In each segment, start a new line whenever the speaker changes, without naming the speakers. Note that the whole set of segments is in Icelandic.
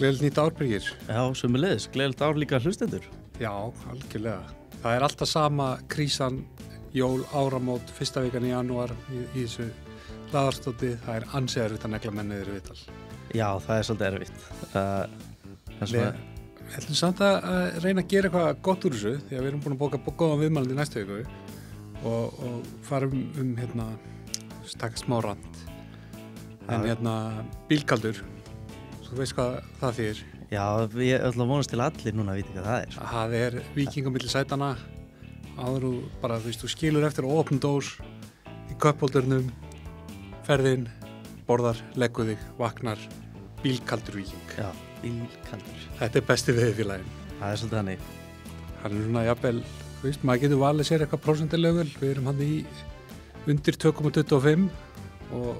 Gleðilegt nýtt ár, Birgir.
Já, sömuleiðis, gleðilegt ár líka hlustendur.
Já, algjörlega. Það er alltaf sama krísan, jól, áramót, fyrsta vikan í janúar í þessu hlaðarstóti. Það er ansið erfitt að negla menn niður í viðtal.
Já, það er svolítið erfitt.
Við ætlum samt að reyna að gera eitthvað gott úr þessu, því að við erum búin að bóka góðan viðmælandi í næstu viku og farum taka smá rand. En bílkaldur, þú veist hvað það þýðir.
Já, ég ætla að vonast til að allir núna að vita hvað það er.
Það er víking á milli sætana, áður þú bara, þú skilur eftir og opnum dós í köpholdurnum, ferðin, borðar, leggur þig, vaknar, bílkaldur víking.
Já, bílkaldur.
Þetta er besti veiðfélaginn.
Það er svolítið hannig.
Hann er svona, jafnvel, maður getur valið sér eitthvað prósentilögul, við erum hann í undir 2,25 og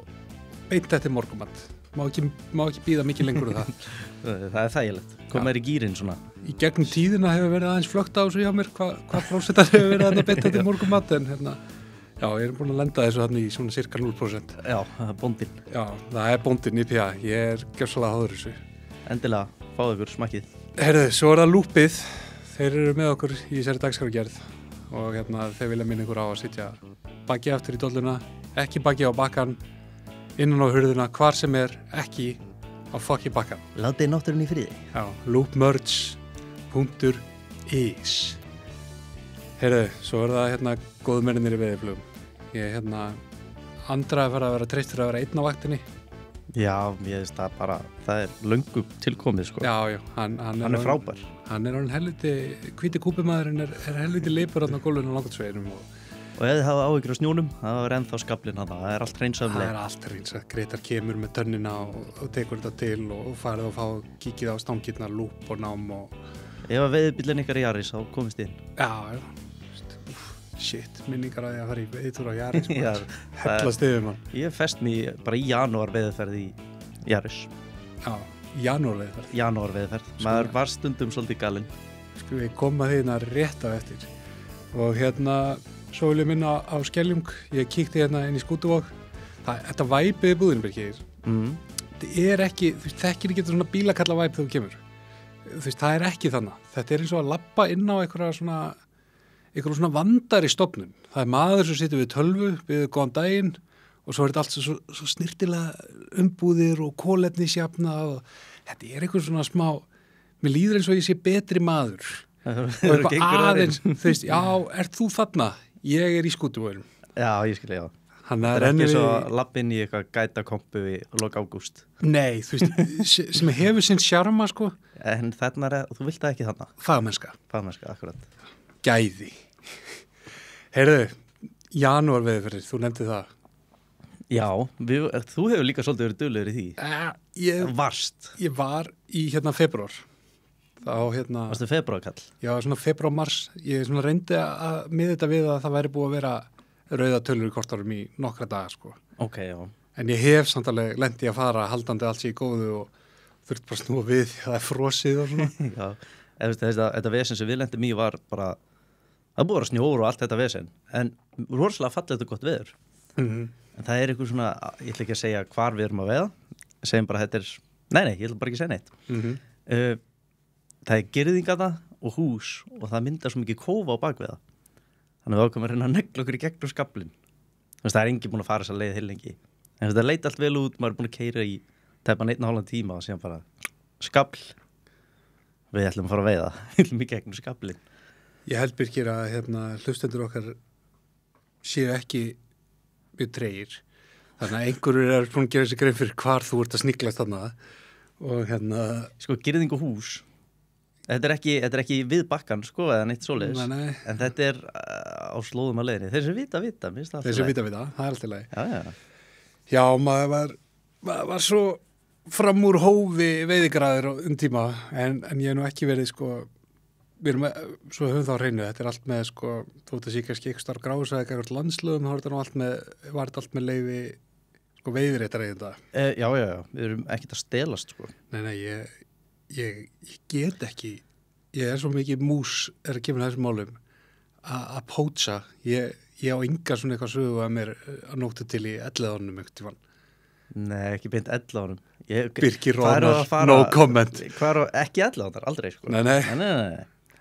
beint eftir morgumat. Má ekki bíða mikið lengur það.
Það er þægilegt. Koma í gírinn svona.
Í gegnum tíðina hefur verið aðeins flögt á þessu hjá mér, hvað prósentar hefur verið að beint eftir morgumat, en já, ég er búin að lenda þessu hann í svona cirka 0%.
Já, það er bóndinn. Já,
það er bóndinn í PA, ég er gjörsalega háður þessu.
Endilega, fáðu ykkur smakkið.
Herðu, svo er það lúpið. Þeir eru með okkur í þessari dagskrárgerð og þeir vilja minna ykkur á að sitja baki aftur í dolluna, ekki baki á bakkan, innan á hurðina, hvar sem er, ekki á fokki bakkan.
Látið náttúrunni í friði.
Já, loopmerge.is. Heyrðu, svo er það góðu menninir í veiðiflugum. Ég Andra að vera treystur að vera einn á vaktinni.
Já, ég veist það bara, það er löngu tilkomið sko.
Já, hann
er frábær.
Hann er orðinn helviti, hvíti kúpimaðurinn er helviti leipur á gólfinu á Langanesveginum
og ef þið hafa áhyggjur á snjónum, það er ennþá skaflinn þarna, það er allt hreinsað.
Það er allt hreinsað, Gretar kemur með tönnina og tekur þetta til og farið og fá kíkið á stangirnar, lúp og nám og...
Ef að veiðbíllinn ykkar Jaris, þá komist inn.
Já, shit, minningar að ég að fara í veiðtúr á Jaris, hellast yfir mann.
Ég fest mér bara í janúar veiðferð í Jaris.
Já, janúar
veiðferð. Maður var stundum svolítið galinn.
Við komum að því rétt á eftir og svo vil ég minna á Skeljung, ég kíkti inn í Skútuvog. Þetta væpið í búðinu, Birgir. Þetta er ekki, þú þekkir ekki svona bílakalla væp þegar þú kemur. Það er ekki þannig. Þetta er eins og að labba inn á einhverja svona vandari stofnun. Það er maður sem situr við tölvu, við góðan daginn og svo er þetta allt svo snirtilega umbúðir og kolefnisjafna og þetta er einhver svona smá, mér líður eins og ég sé betri maður. Og eitthvað aðeins, já, ert þú þarna? Ég er í Skútuvoginum.
Já, ég skilja, já.
Það
er ekki svo lappinn í eitthvað gætakompu í lok ágúst.
Nei, sem hefur sinn sjarma, sko.
En þarna þú vilt það ekki þarna.
Fagmennska,
akkurat.
Gæði. Heyrðu, janúar veiðferðir, þú nefndi það.
Já, þú hefur líka svolítið verið duglegur í því.
Ég var í febrúar.
Varstu febrúarkall?
Já, svona febrúar-mars. Ég reyndi að miða þetta við að það væri búið að vera rauða tölur í kortárum í nokkra daga, sko.
Ok, já.
En ég hef samt alveg lent í að fara haldandi allt sér í góðu og þurft bara snúa við því að það er frosið og svona.
Já, þetta vesen sem við lentum í var bara, það búið að vera snjór og allt þetta vesen, en rosalega fallið þetta gott veður. En það er eitthvað svona, ég ætla ekki að segja hvar við erum að veiða, segjum bara þetta er, nei, ég ætla bara ekki að segja neitt. Það er girðingana og hús og það myndar svo mikið kófa á bakveða. Þannig að við ákveðum að reyna að negla okkur í gegnum skaflinn. Það er enginn búin að fara þessa leið heilengi. En þetta leit allt vel út, maður er búin að keyra í tæpan 1,5 tíma og síðan bara skafl. Við ætlum að fara að veiða, við ætlum í gegnum skaflinn.
Ég held Birgir að hlustendur okkar séu ekki mjög tregir. Þannig að einhverjur er búin að gera sér grein fyrir hvar þú ert að sniglast þarna og
Sko, girðing og hús. Þetta er ekki við bakkan, sko, eða neitt svoleiðis.
Nei.
En þetta er á slóðum að leiðinni. Þeir sem vita,
Þeir sem vita, það er alltaf leið.
Já.
Já, maður var svo fram úr hófi veiðigræður tíma, en ég hef nú ekki verið, sko, við erum svo höfum þá á hreinu, þetta er allt með, sko, þú veit að sé kannski ekki starf grása eða eitthvað landslögum, þá var þetta allt með leyfi, sko, veiðiréttar eigenda.
Já, við erum ekkert að stelast, sko.
Nei, ég get ekki, ég er svo mikið mús að kemur þessum málum að pótsa, ég á enga svona eitthvað sögu að mér að nóttu til í 11 ánum einhvern tímann.
Nei, ekki beint 11 árum.
Birkir Rónar, no comment.
Ekki 11 árum, aldrei, sko.
Nei.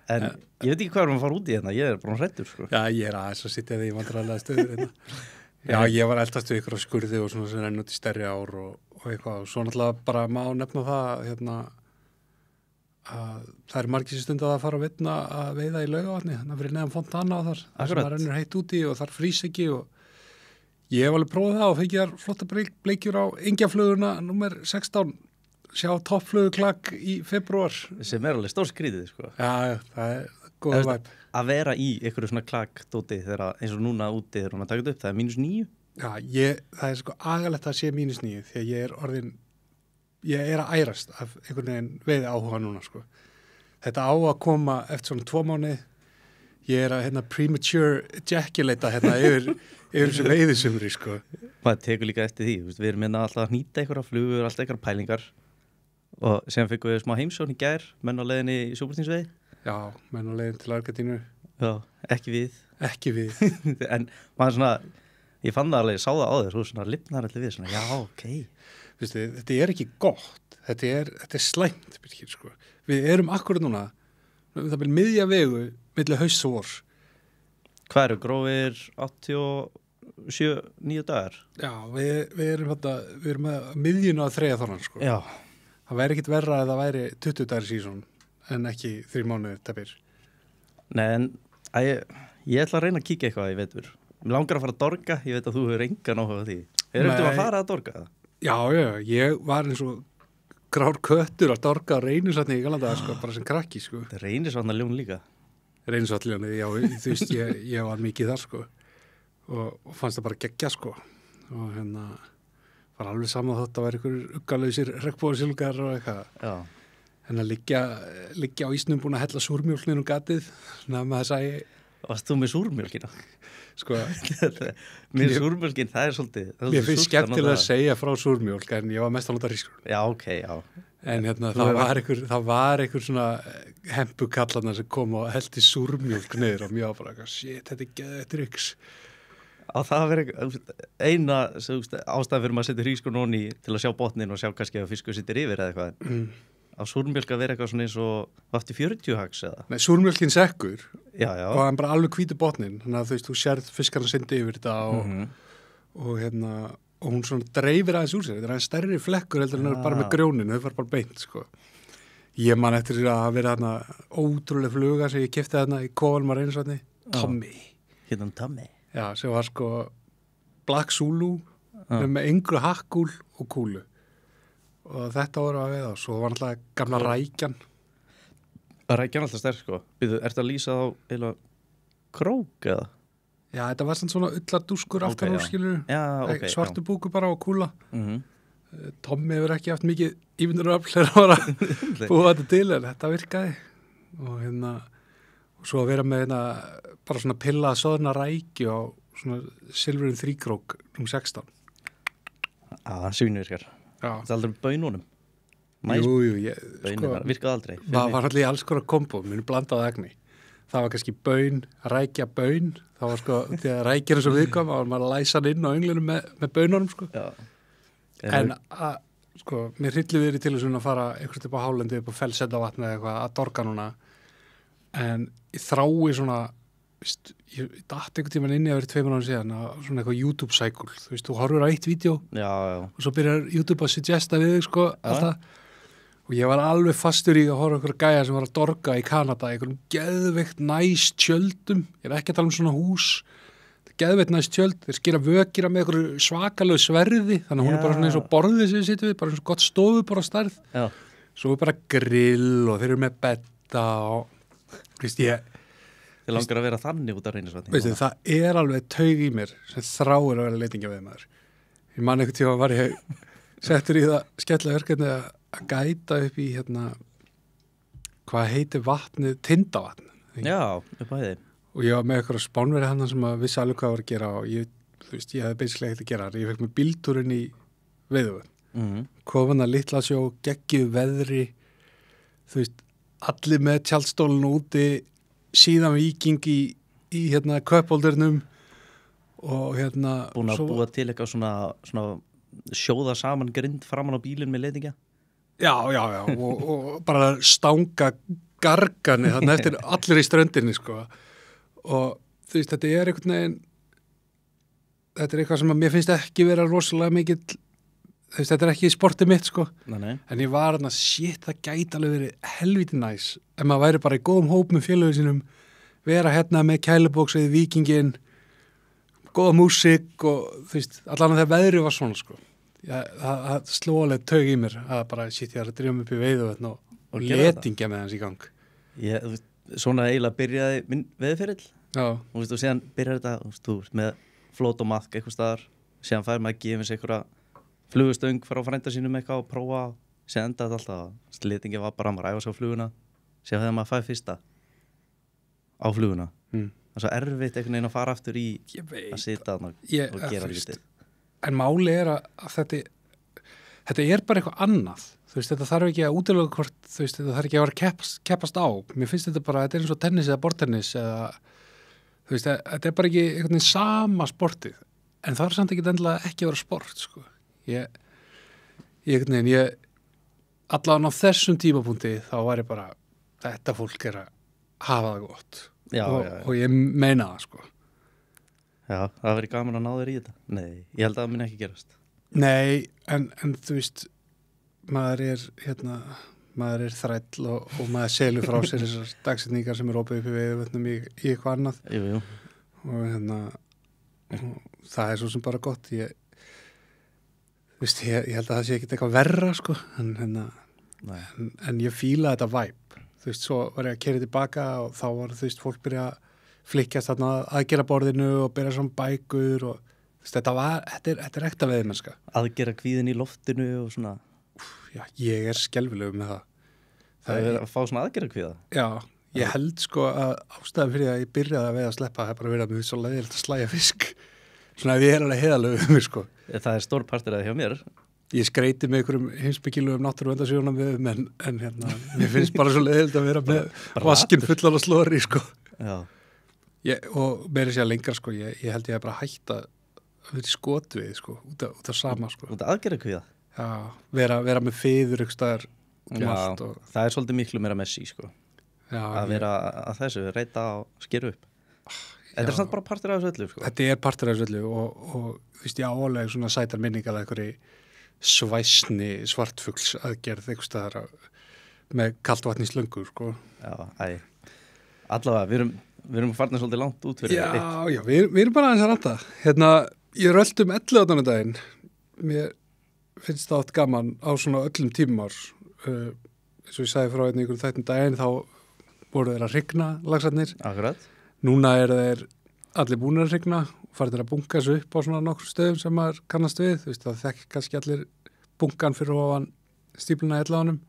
En ég veit ekki hvað að fara út í hérna, ég bara hræddur, sko.
Já, ég aðeins að sitja því vandræðilega stöður hérna. Já, ég var eldast við ykkur á skurði og svona sem renn út í stærri ár og eitthvað. Og svo náttúrulega bara má nefna það, hérna, að það er margir sem stundar að fara að veiða í Laugavatni, þannig að fyrir neðan Fontana þar sem það rennur heitt úti og þar frýs ekki og ég hef alveg prófað það og fengið þar flotta bleikjur á engjafluguna númer 16, sjá toppfluguklakk í febrúar.
Sem alveg stór skrýðið, sko.
Já, það er góð væp.
Að vera í einhverju svona klakkdóti þegar eins og núna úti þegar hún að taka þetta upp, það er -9?
Já, það er sko agalegt að sé -9 því að ég er að ærast af einhvern veginn veiði áhuga núna, sko. Þetta á að koma eftir svona 2 mánuði. Ég er að premature ejaculata yfir þessu veiðisumri, sko.
Maður tekur líka eftir því, við erum alltaf að hnýta einhverja flugur, alltaf einhverja pælingar og sem fengum við smá heimsókn í gær, menn á leiðinni í Súperstinsvegi.
Já, menn á leiðin til Argentínu.
Já, ekki við.
Ekki við.
En maður svona, ég fann það alveg, sá það á þér, svo svona lifnar allir við, svona, já, ok.
Vistu, þetta er ekki gott, þetta er slæmt, Birkir, sko. Við erum akkurat núna, það er miðja vegu milli hausts og vors.
Hvað eru grófir 87-9 dagar?
Já, við erum með miðjuna að þreyja þorran, sko.
Já.
Það væri ekkit verra að það væri 20 dagar sísón en ekki 3 mánuðir tepir.
Nei, en ég ætla að reyna að kíkja eitthvað í vetur. Mér langar að fara að dorga, ég veit að þú hefur engan áhuga á því. Erum að fara að dorga það?
Já, ég var eins og grár köttur að dorga á Reynisvatni í Galanda, sko, bara sem krakki, sko.
Það Reynisvatna ljón líka.
Reynisvatnljónið, já, þú veist, ég var mikið þar, sko, og fannst það bara geggja, sko, og var alveg saman þótt að vera einhverjur uggalausir regnbogasilungar og eitthvað.
Já.
En að liggja á ísnum búin að hella súrmjólknir gatið, svona með þess að
Varst þú með súrmjólkina?
Sko,
með súrmjólkin, það er svolítið.
Mér finnst skemmtilega að segja frá súrmjólk, en ég var mest að nota rískur.
Já, ok, já.
En það var einhver svona hempukallarna sem kom og heldi súrmjólk niður og mjög bara, shit, þetta er geðið triks.
Á það að vera eina ástæðan fyrir maður að setja hrískur nonni til að sjá botnin og sjá kannski að fiskur sittir yfir eða eitthvað. Á súrmjólk að vera eitthvað svona eins og aftur 40 hags eða? Nei,
súrmjólkin sekkur
já.
Og hann bara alveg hvítur botnin, þannig að þú sérð fiskarna syndi yfir þetta og hún svona dreifir aðeins úr sér, þetta er aðeins stærri flekkur heldur en bara með grjónin, þau var bara beint, sko. Ég man eftir að vera þarna ótrúlega fluga sem ég keypti þarna í kofanum á Reynisvatni, Tommy.
Hérna Tommy?
Já, sem var sko Black Zulu með yngru hakkúl og kúlu. Og þetta voru að veiða, svo var alltaf gamla rækjan.
Rækjan alltaf sterk, sko. Ertu að lýsa þá eða krók eða?
Já, þetta var svona ullardúskur aftan úr, skilur.
Já, ok.
Svartu búku bara og kúla. Tommy hefur ekki haft mikið ímyndunarafl þegar að búa þetta til, en þetta virkaði. Og svo að vera með bara svona pilla að soðna rækju á svona silfurinn 3-krók nr. 16.
Svínvirkar. Það er aldrei bönunum.
Jú,
virkaði aldrei.
Það var allir alls konar kombo, muni blandaði agni. Það var kannski bön, rækja bön. Það var sko, því að rækjana svo viðkom, þá var maður að læsa hann inn á önglunum með bönunum, sko. Já. En sko, mér hryllir við til þess að fara eitthvað upp á hálendi, upp á Fellsetavatni eða eitthvað að dorga núna. En ég þrái svona, ég datt einhvern tímann inn í að vera 2 mánuðum síðan svona eitthvað YouTube-cycle, þú veist, þú horfur á eitt vídeo og svo byrjar YouTube að suggesta við þig, sko, alltaf og ég var alveg fastur í að horfa einhverja gæja sem var að dorga í Kanada, einhverjum geðveikt næst tjöldum, ég er ekki að tala um svona hús, þetta er geðveikt næst tjöld, þeir skera vökira með einhverju svakalegu sverði, þannig að hún er bara svona eins og borðið sem við sittum við, bara eins og gott stofubor á stærð, svo er bara grill og þeir eru með betta og, veist ég
Þið langar að vera þannig út af Reynisvatni.
Veistu, það er alveg taug í mér sem þráir að vera leitingja við maður. Ég man einhvern tíma var ég settur í það skemmtilega verkefni að gæta upp í hvað heitir vatnið, Tindavatn.
Já, upp á heiði.
Og ég var með eitthvað spánveri hann sem að vissi alveg hvað var að gera og ég hefði basically ekkert að gera. Ég fekk með bíltúrin í Veiðuvötn. Kofana litla sjó, geggjuð veðri, þú veist, allir með tjaldstólun úti, síðan Víking í köpóldurnum og
búin að búa til eitthvað svona sjóða saman grind framan á bílinn með leitingja.
Já, og bara stanga gargani þannig eftir allir í ströndinni, sko. Og þú veist, þetta er einhvern veginn, þetta er eitthvað sem að mér finnst ekki vera rosalega mikill, þú veist, þetta er ekki sportið mitt, sko.
Nei.
En ég var þarna, shit, það gæti alveg verið helviti næs. Ef maður væri bara í góðum hóp með félögum sínum, vera hérna með kælubóksið, Víkinginn, góða músík og þú veist, allan að það veðri var svona, sko. Það sló alveg taug í mér að bara, shit, ég er að drífa mig upp í veiðuvötn og letingja með hans í gang.
Svona eiginlega byrjaði minn veðurferill.
Já.
Og síðan byrjar þetta, þú veist, með flót og maðk eitthvað staðar, síðan fær maður að gefa sér einhverja flugustöng frá frænda sínum eitthvað og prófa, síðan endaði þetta alltaf. Letingja var bara að maður æfa sig á fluguna, síðan þegar maður fær fyrsta á fluguna. Það er svo erfitt einhvern veginn að fara aftur í að sita þarna og gera lítið.
En máli er að þetta er bara eitthvað annað. Þú veist, þetta þarf ekki að útiloka hvort, þú veist, þetta þarf ekki að vera keppast á. Mér finnst þetta bara, þetta er eins og tennis eða bortennis eða, þú veist, þetta er bara ekki einhvern veginn sama sportið. En það er samt ekki endilega ekki að vera sport, sko. Allavega á þessum tímapunkti þá var ég bara, þetta fólk er að hafa það gott.
Já.
Og ég meina það, sko.
Já, það verið gaman að ná þér í þetta. Nei, ég held að það muni ekki gerast.
Nei, en þú veist, maður er þræll og maður selur frá sér þessar dagsetningar sem er opið upp í veiðuvötnum í eitthvað annað.
Jú.
Og það er svo sem bara gott. Ég held að það sé ekki eitthvað verra, sko, en ég fíla þetta væp. Þú veist, svo var ég að keyra tilbaka og þá var, þú veist, fólk byrja að flikkjast þarna aðgerðaborðinu og byrja svona bækur og þú veist, þetta er ekta veiðmennska.
Aðgerða kvíðin í loftinu og svona.
Já, ég er skelfilegur með það.
Það er að fá svona aðgerða kvíða?
Já, ég held sko að ástæðan fyrir að ég byrjaði að veiða að sleppa það er bara verið að mér svo leiðilegt að slæja fisk. Svona ef ég er alveg heiðalög um mig, sko.
Það er stór partur af það hjá mér.
Ég skreiti með einhverjum heimspekilegum náttúruverndarsjónarmiðum en mér finnst bara svo leiðilegt að vera með vaskinn fullan og slóri, sko.
Já.
Og meira sér lengra, sko, ég held ég að bara hætta að vera í skotvið, sko, út af sama, sko.
Út af aðgerða kvíða?
Já, vera með fiður ykkur staðar.
Það er svolítið miklu meira messi, sko.
Já,
að vera að þessu, reyta og skera upp. Þetta er samt bara partur af þessu öllu, sko.
Þetta er partur af þessu öllu og þú veist, ég álega svona sætar minningar að einhverju svæsni svartfugls aðgerð ykkur staðar með kalt vatn í slöngu, sko.
Já, allavega, við erum farnir svolítið langt út fyrir
þetta. Já, við erum bara aðeins að ranta. Ég röldi 11. daginn. Mér finnst það átt gaman á svona öllum tímum árs. Eins og ég sagði frá einhverjum þættum daginn, þá voru þeir að hrygna laxarnir.
Akkurat.
Núna þeir allir búnir að hrygna og farið þeir að bunka þessu upp á svona nokkur stöðum sem maður kannast við. Þú veist, það þekk kannski allir bunkan fyrir ofan stípluna í elláðunum.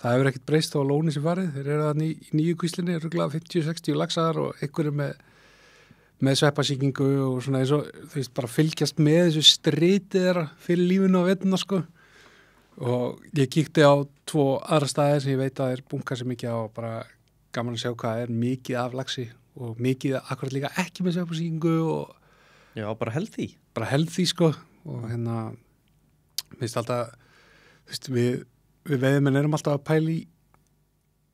Það hefur ekkert breyst á lóni sem farið. Þeir eru þannig í nýju kvíslinni, ruglega 50-60 laxar og einhverju með sveppasýkingu og svona eins og þú veist, bara fylgjast með þessu stritið þeirra fyrir lífinu á vettuna, sko. Og ég kíkti á 2 aðra staðir sem ég veit að þeir bunka sér mikið á og bara gaman að sjá hvað er mikið af laxi og mikið akkurat líka ekki með sveppasýkingu og
já, bara healthy.
Bara healthy, sko. Og minnst alltaf, þú veist, við veiðmenn erum alltaf að pæla í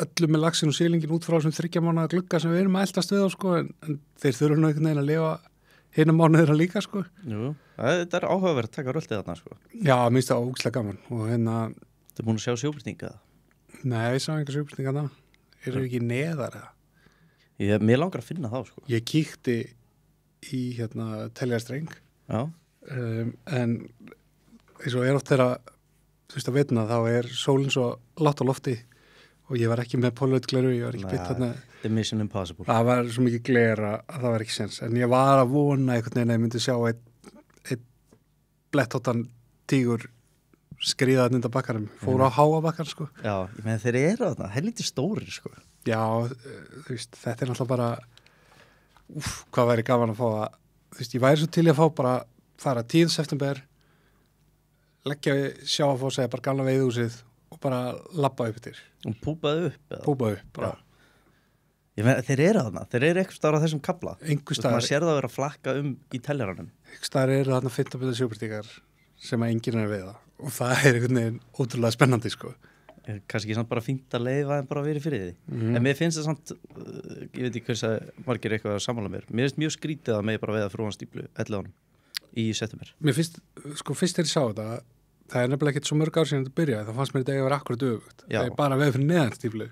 öllum með laxin og sílingin út frá þessum 3 mánaða glugga sem við erum að eldast við á, sko, en þeir þurfa nú einhvern veginn að lifa hina mánuðina líka, sko.
Jú, þetta er áhugaverð að taka röltið þarna, sko.
Já, minnst það ógeðslega gaman og
Þú er búin að sjá sjóbyrtinga?
Nei, ég sá enga sjóbyrtinga það. Eru ekki neðar eða?
Mér langar að finna þá, sko.
Ég kíkti í teljarstreng.
Já.
En eins og oft þegar þú veist að veitna, þá er sólinn svo látt á lofti og ég var ekki með polaroidgleru, ég var ekki bytt þarna.
The Mission Impossible.
Það var svo mikið glera að það var ekki sens. En ég var að vona einhvern veginn að ég myndi sjá einn blettóttan tígur skriða þarna undan bakkanum. Fóru á háa bakkan, sko.
Já, ég meina þeir eru þarna, helviti stórir, sko.
Já, þú veist, þetta er náttúrulega bara hvað væri gaman að fá að, þú veist, ég væri svo til að fá bara fara 10. september leggja sjá að fá að segja bara gamla veiðhúsið og bara labba upp yfir.
Og púpaði upp?
Púpaði upp, bara.
Ég meina, þeir eru þarna, þeir eru eitthvað staðar á þessum kabla.
Einhver staðar.
Maður sér það að vera að flakka í teljaranum.
Einhver staðar eru þarna 15 sjóbyrtingar sem að enginn er að veiða og það er einhvern veginn ótrúlega spennandi sko.
Kannski samt bara fínt að leifa en bara verið fyrir því en mér finnst það samt ég veit ekki hvers að margir eitthvað að sammála mér finnst mjög skrítið að mig bara veiða frá hann stíplu 11 í september.
Mér finnst, sko fyrst þegar ég sá þetta það er nefnilega ekkert svo mörg ár síðan þetta byrjaði þá fannst mér þetta að vera akkurat öfugt það er bara veið fyrir neðan stíplu.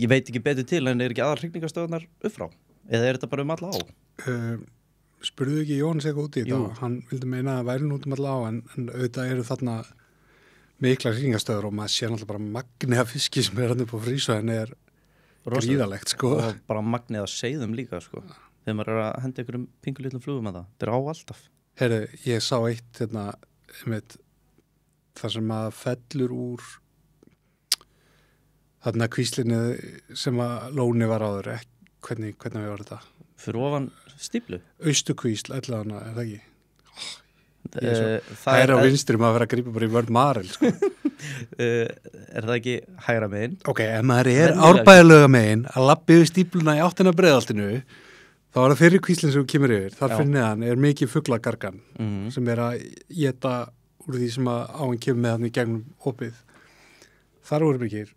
Ég veit ekki betur til en er ekki aðal hrygningastöðunar upp frá eða er þetta bara alla á?
Spurðu ekki Jónas eitthvað út í þetta hann vildi meina að væri út alla á en auðvitað eru þarna mikla hrygningastöður og maður sé náttúrulega bara magnið af fiski sem er hann upp á Frísvæðin er gríðalegt sko. Og
bara magnið af seiðum líka sko. Þegar maður er að henda einhverjum pingulítlum flugum að það er á alltaf.
Herri, ég sá eitt þar sem að fellur úr þarna kvíslinni sem að lóni var áður hvernig við var þetta?
Fyrir ofan stíplu?
Austukvísl, allavega, er það ekki? Það er á vinstri maður að vera að grípa bara í vörð marel sko.
Er það ekki hægra megin?
Ok, ef maður er árbæðalöga megin að labba yfir stípluna í áttina Breiðholtinu þá er það fyrir kvíslinn sem kemur yfir þar fyrir neðan er mikið fuglagargan sem er að éta úr því sem að áinn kemur með hann í gegnum opið þar voru mikið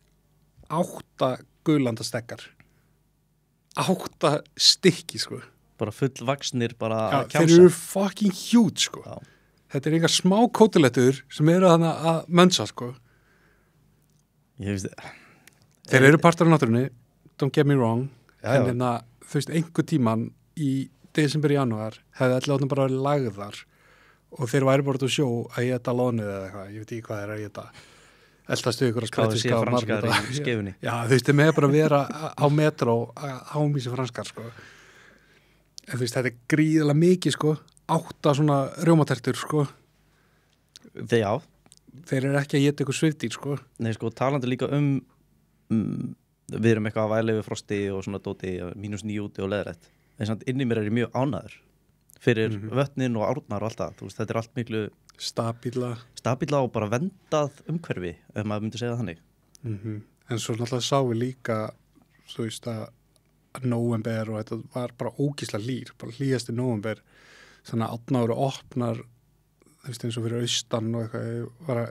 8 guðlandastekkar 8 stykki sko
bara fullvaksnir bara
að kjása þeir eru fucking huge sko þetta er einhver smá kótilettur sem eru þannig að mönsa sko þeir eru partar af náttúrunni don't get me wrong en þú veist einhver tíman í desember, janúar hefði allir áttum bara verið lagðar og þeir væri bara út á sjó að geta lónið eða eitthvað, ég veit ekki hvað er að geta eldastu ykkur að sprettiska
og franskar í skefunni
já þú veist, þeir með bara vera á metró að hámísi franskar sko en þú veist, þetta er gríðilega mikið sko 8 svona rjómatertur sko þeir eru ekki að geta ykkur svifdýr sko
nei sko, talandi líka við erum eitthvað að væla yfir frosti og svona dóti -9 úti og leðrætt en samt inni mér er ég mjög ánæður fyrir vötnin og árnar og allt það þú veist, þetta er allt miklu stabíla og bara vendað umhverfi ef maður myndi segja það þannig
en svo náttúrulega sá við líka þú veist að nóvember og þetta var bara ógísla hlýr bara hlýjasti nóvember þannig að átnáru opnar þú veist eins og fyrir austan og eitthvað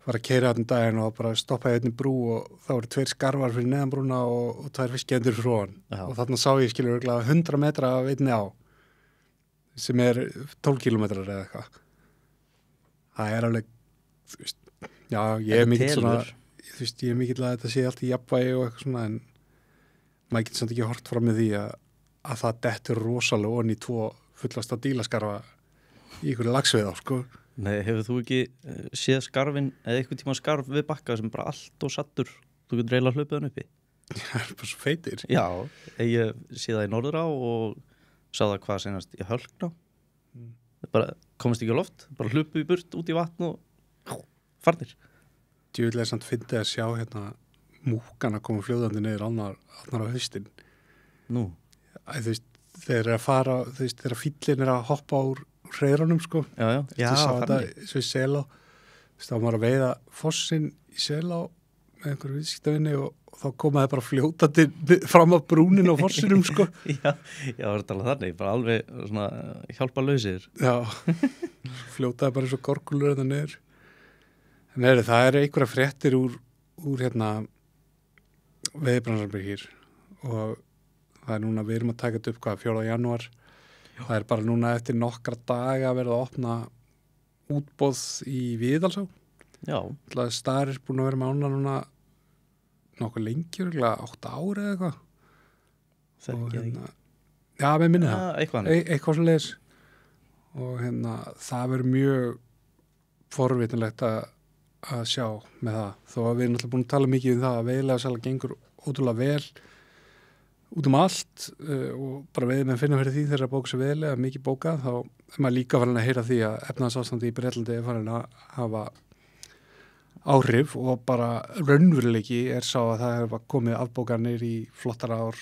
var að keyra þarna daginn og bara stoppaði einni brú og þá voru 2 skarvar fyrir neðanbrúna og 2 fiskiendur frá hann og þarna sá ég skilur 100 metra af einni á sem er 12 kilometrar eða eitthvað það er alveg þú veist, já ég er mikill svona þú veist ég er mikill að þetta sé allt í jafnvægi og eitthvað svona en maður getur samt ekki hort fram með því að það dettur rosalega onni í 2 fullasta dílaskarfa í ykkur lagsveiða sko.
Nei, hefur þú ekki séð skarfin eða eitthvað tíma skarf við bakka sem bara allt og sattur þú getur reyla hlupið hann uppi?
Það er bara svo feitir.
Já, ég sé það í Norðurá og sá það hvað senast í Hölkná bara komist ekki á loft bara hlupu í burt út í vatn og farnir.
Djúvilega samt fyndið að sjá múkana koma fljóðandi niður annar á haustin.
Nú?
Þú veist, þeir eru að fara, þú veist, þegar fíllinn er að hoppa úr hreiðrunum, sko.
Já,
ég sá þetta svo í Selá. Þú veist, þá var að veiða fossinn í Selá með einhverju viðskiptavinni og þá komaði bara fljótandi fram af brúnin á fossinum, sko.
Já, það var talað þannig, bara alveg svona hjálparlausir.
Já, fljótaði bara eins og gorkulur þetta niður. En það eru einhverja fréttir úr veiðibrannsarbyggir og það er núna, við erum að taka þetta upp 4. janúar. Það er bara núna eftir nokkra daga að verða að opna útboð í Viðalsá.
Já.
Staðir er búin að vera með ána núna nokkuð lengjur, 8 ára eða eitthvað.
Þekki ekki.
Já, með minni það.
Eitthvað
svo leiðis. Og það verður mjög forvitinlegt að sjá með það. Þó að við erum alltaf búin að tala mikið um það að veiðilega sala gengur ótrúlega vel út allt og bara veiðmenn finna fyrir því þegar að bóka sér veiðilega mikið bókað, þá er maður líka farin að heyra því að efnahagsástandi í Bretlandi er farin að hafa áhrif og bara raunveruleiki er sá að það hefur komið afbókanir í flottar ár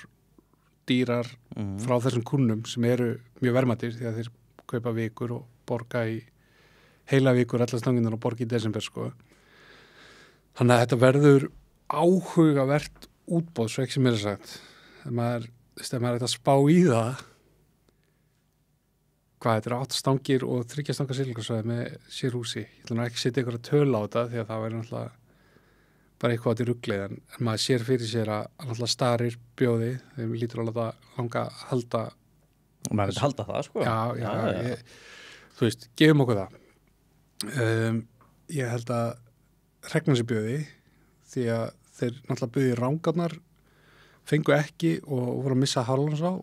dýrar frá þessum kunnum sem eru mjög verðmætir því að þeir kaupa vikur og borga í heila vikur allar stanginnar og borga í desember sko. Þannig að þetta verður áhugavert útboð svo ekki sem er sagt. Þegar maður er að spá í það hvað þetta 8 stangir og 3 stanga silungasvæði með sér húsi. Ég ætla nú ekki að setja ykkur að töla á þetta því að það væri náttúrulega bara eitthvað átt í ruglið en maður sér fyrir sér að náttúrulega starir bjóði, þeim lítur alveg að langa að halda.
Og maður vil halda það, sko.
Já. Þú veist, gefum okkur það. Ég held að Hreggnanes bjóði því að þeir náttúrulega bjóði rángarnar fengu ekki og voru að missa Harlands á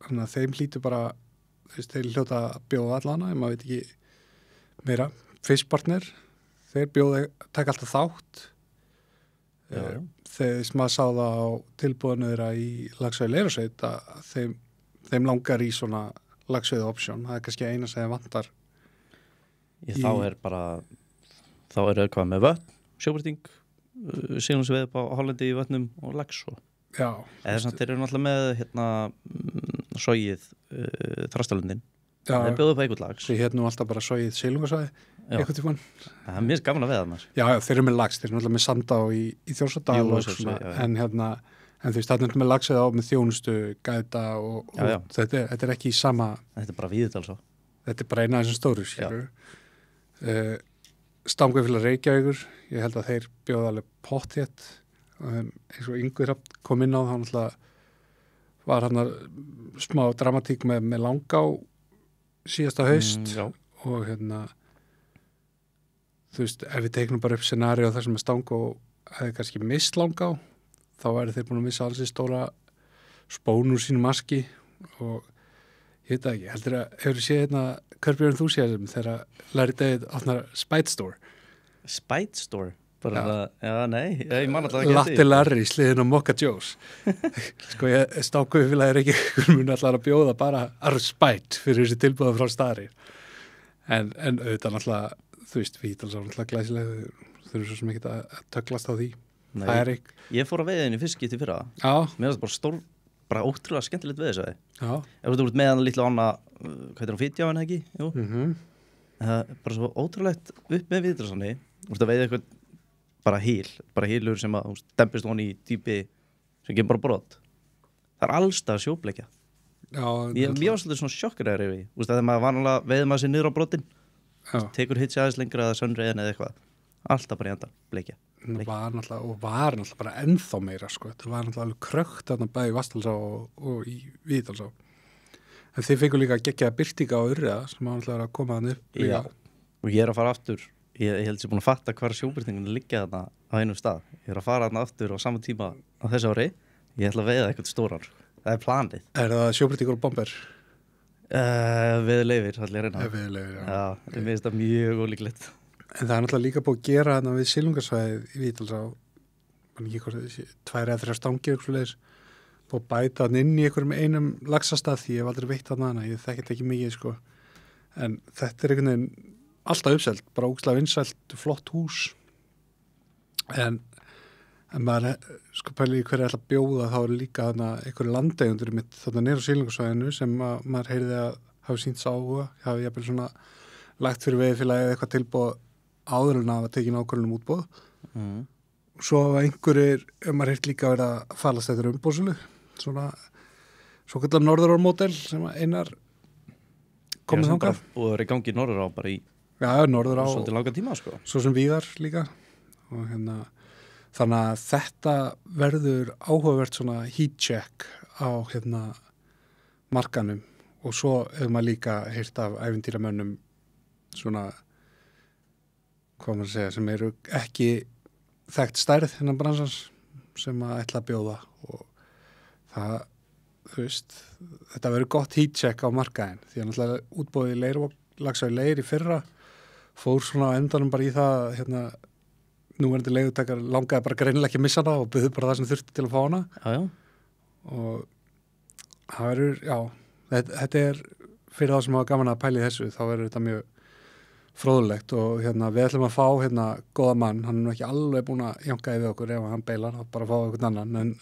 þannig að þeim hlýtu bara þeir hljóta að bjóða allana en maður veit ekki meira Fiskpartner, þeir bjóða taka alltaf þátt þegar maður sá það á tilbúðinu þeirra í Laxey Leirasveit að þeim langar í svona Laxey option, það kannski eina sem þeim vantar
þá er eitthvað með vötn, sjóbyrting sílungsveið á Hollandi í vötnum og Laxo.
Já.
Eða samt þeir eru náttúrulega með sogið Þrastalundin.
Já.
Þeir bjóðu upp eitthvað lags.
Þeir nú alltaf bara sogið sílungasvæði eitthvað tímann.
Það er mjög gaman að veða þarna.
Já, þeir eru með lags, þeir eru náttúrulega með Sandá í Þjórsárdal og svona, en þú veist, það er með lagsið á með þjónustu, gæta og þetta er ekki í sama.
Þetta er bara Víðidal svo.
Þetta er bara eina af þessum stóru, skilur. Stangafélag Reykjavíkur, ég held að þeir bjóða alveg pottþétt eins og Yngvi kom inn á það náttúrulega var hann smá dramatík með Langá síðasta haust og þú veist, ef við teiknum bara upp scenaríu þar sem er Stangó hefði kannski mist Langá þá væri þeir búin að missa alls í stóra spón úr sínu maski og ég veit ekki, heldur að hefur séð Curb Your Enthusiasm þegar Larry David opnar Spite Store.
Spite Store? Nei, ég man alltaf ekki
Latte Larry sliðin á Mokka Joe's. Sko, Stangafélagið ekki muni allar að bjóða bara Spite fyrir þessi tilbúða frá Stari. En auðvitað náttúrulega, þú veist, Víðdals á náttúrulega glæsilega, þau eru svo sem ekki að töklast á því.
Nei,
það er ekki.
Ég fór að veiða henni fyrst í fyrra.
Já.
Mér finnst bara bara ótrúlega skemmtilegt við þessu.
Já.
Ef þú ert með hann litla ána, hvað er hann, Fitja á hann ekki? Jú. Það er bara svo ótrúlegt upp með Víðdalsanni. Þú ert að veiða eitthvað bara hýlur sem að dempist honi í dýpi sem kemur bara brot. Það er allstað sjóbleikja.
Já.
Ég var svolítið svona sjokkeraður yfir því. Þú veist að þegar maður vanlega veiði maður sér niður á brotin, tekur hitsi aðeins lengra eða sönreiðin eða eitthvað. Alltaf bara í enda bleikja.
Var náttúrulega bara ennþá meira sko. Þetta var náttúrulega alveg krökt þarna bæði í Vatnsdalsá og í Víðdalsá. En þið fengur líka geggjaða birtinga á Urriða sem var náttúrulega að koma þannig upp líka.
Já, og ég er að fara aftur. Ég held sér búin að fatta hvar sjóbirtingin liggja þarna á einum stað. Ég er að fara þarna aftur á sama tíma á þessu ári. Ég ætla að veiða eitthvað stóran. Það er planið. Er það sjóbirtingur og bomber? Veðurleifir, allir reyna. Veðurleifir, já. Já, ég finnst það mjög ólíklegt. En það er náttúrulega líka búið að gera þarna við silungasvæðið í Víðdalsá, ekki hvort 2 eða 3 stangir eitthvað leis, búið að bæta þarna inn í einum laxastað því ég hef aldrei veitt þarna, ég þekkit ekki mikið sko. En þetta er einhvern veginn alltaf uppselt, bara ógeðslega vinsælt, flott hús. En maður sko pæli hverju ætla að bjóða þá er líka þarna einhverju landeigundur mitt þarna niður á silungasvæðinu sem maður heyrði að hafi sýnt áhuga, hafi jafnvel svona lagt fyrir veiðifélagið eitthvað tilboð áður en að tekið ákvörðun útboð. Svo einhverjir, maður heilt líka verið að falast eftir umbóðsölu, svona svo kallar Norðurár-módel sem Einar komið þangað. Og það er í gangi Norðurá bara í Norðurá svolítið langa tíma sko. Svo sem víðar líka. Og þannig að þetta verður áhugavert svona heat check á markanum og svo hefur maður líka heyrt af ævintýramönnum svona hvað maður segja, sem eru ekki þekkt stærð hennan bransans sem að ætla að bjóða og það, þú veist, þetta verður gott heat check á markaðin því að náttúrulega útboðið Laxey Leir í fyrra fór svona á endanum bara í það núverandi leigutakar langaði bara greinilega ekki að missa hana og buðu bara það sem þurfti til að fá hana. Já. Og það verður, þetta er fyrir þá sem hafa gaman að pæli þessu, þá verður þetta mjög fróðulegt og við ætlum að fá góða mann, hann er ekki alveg búin að janka yfir okkur ef hann beilar, þá bara að fá einhvern annan, en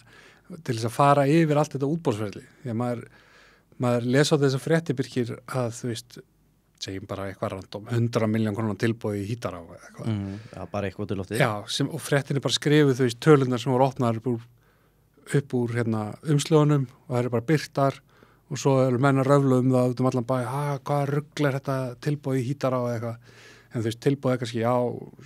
til þess að fara yfir allt þetta útboðsferli, því að maður lesa á þess að frétti Birkir að þú veist, segjum bara eitthvað random, 100 milljón krónar tilboð í Hítará eða eitthvað. Já, bara eitthvað til loftið. Já, og fréttin er bara skrifuð þú veist, tölunar sem voru opnar upp úr umslögunum og það eru bara birtar
og svo eru menn að röfla það út allan bæ, hvað rugl þetta tilbúið í hítara og eitthvað, en þú veist, tilbúið kannski,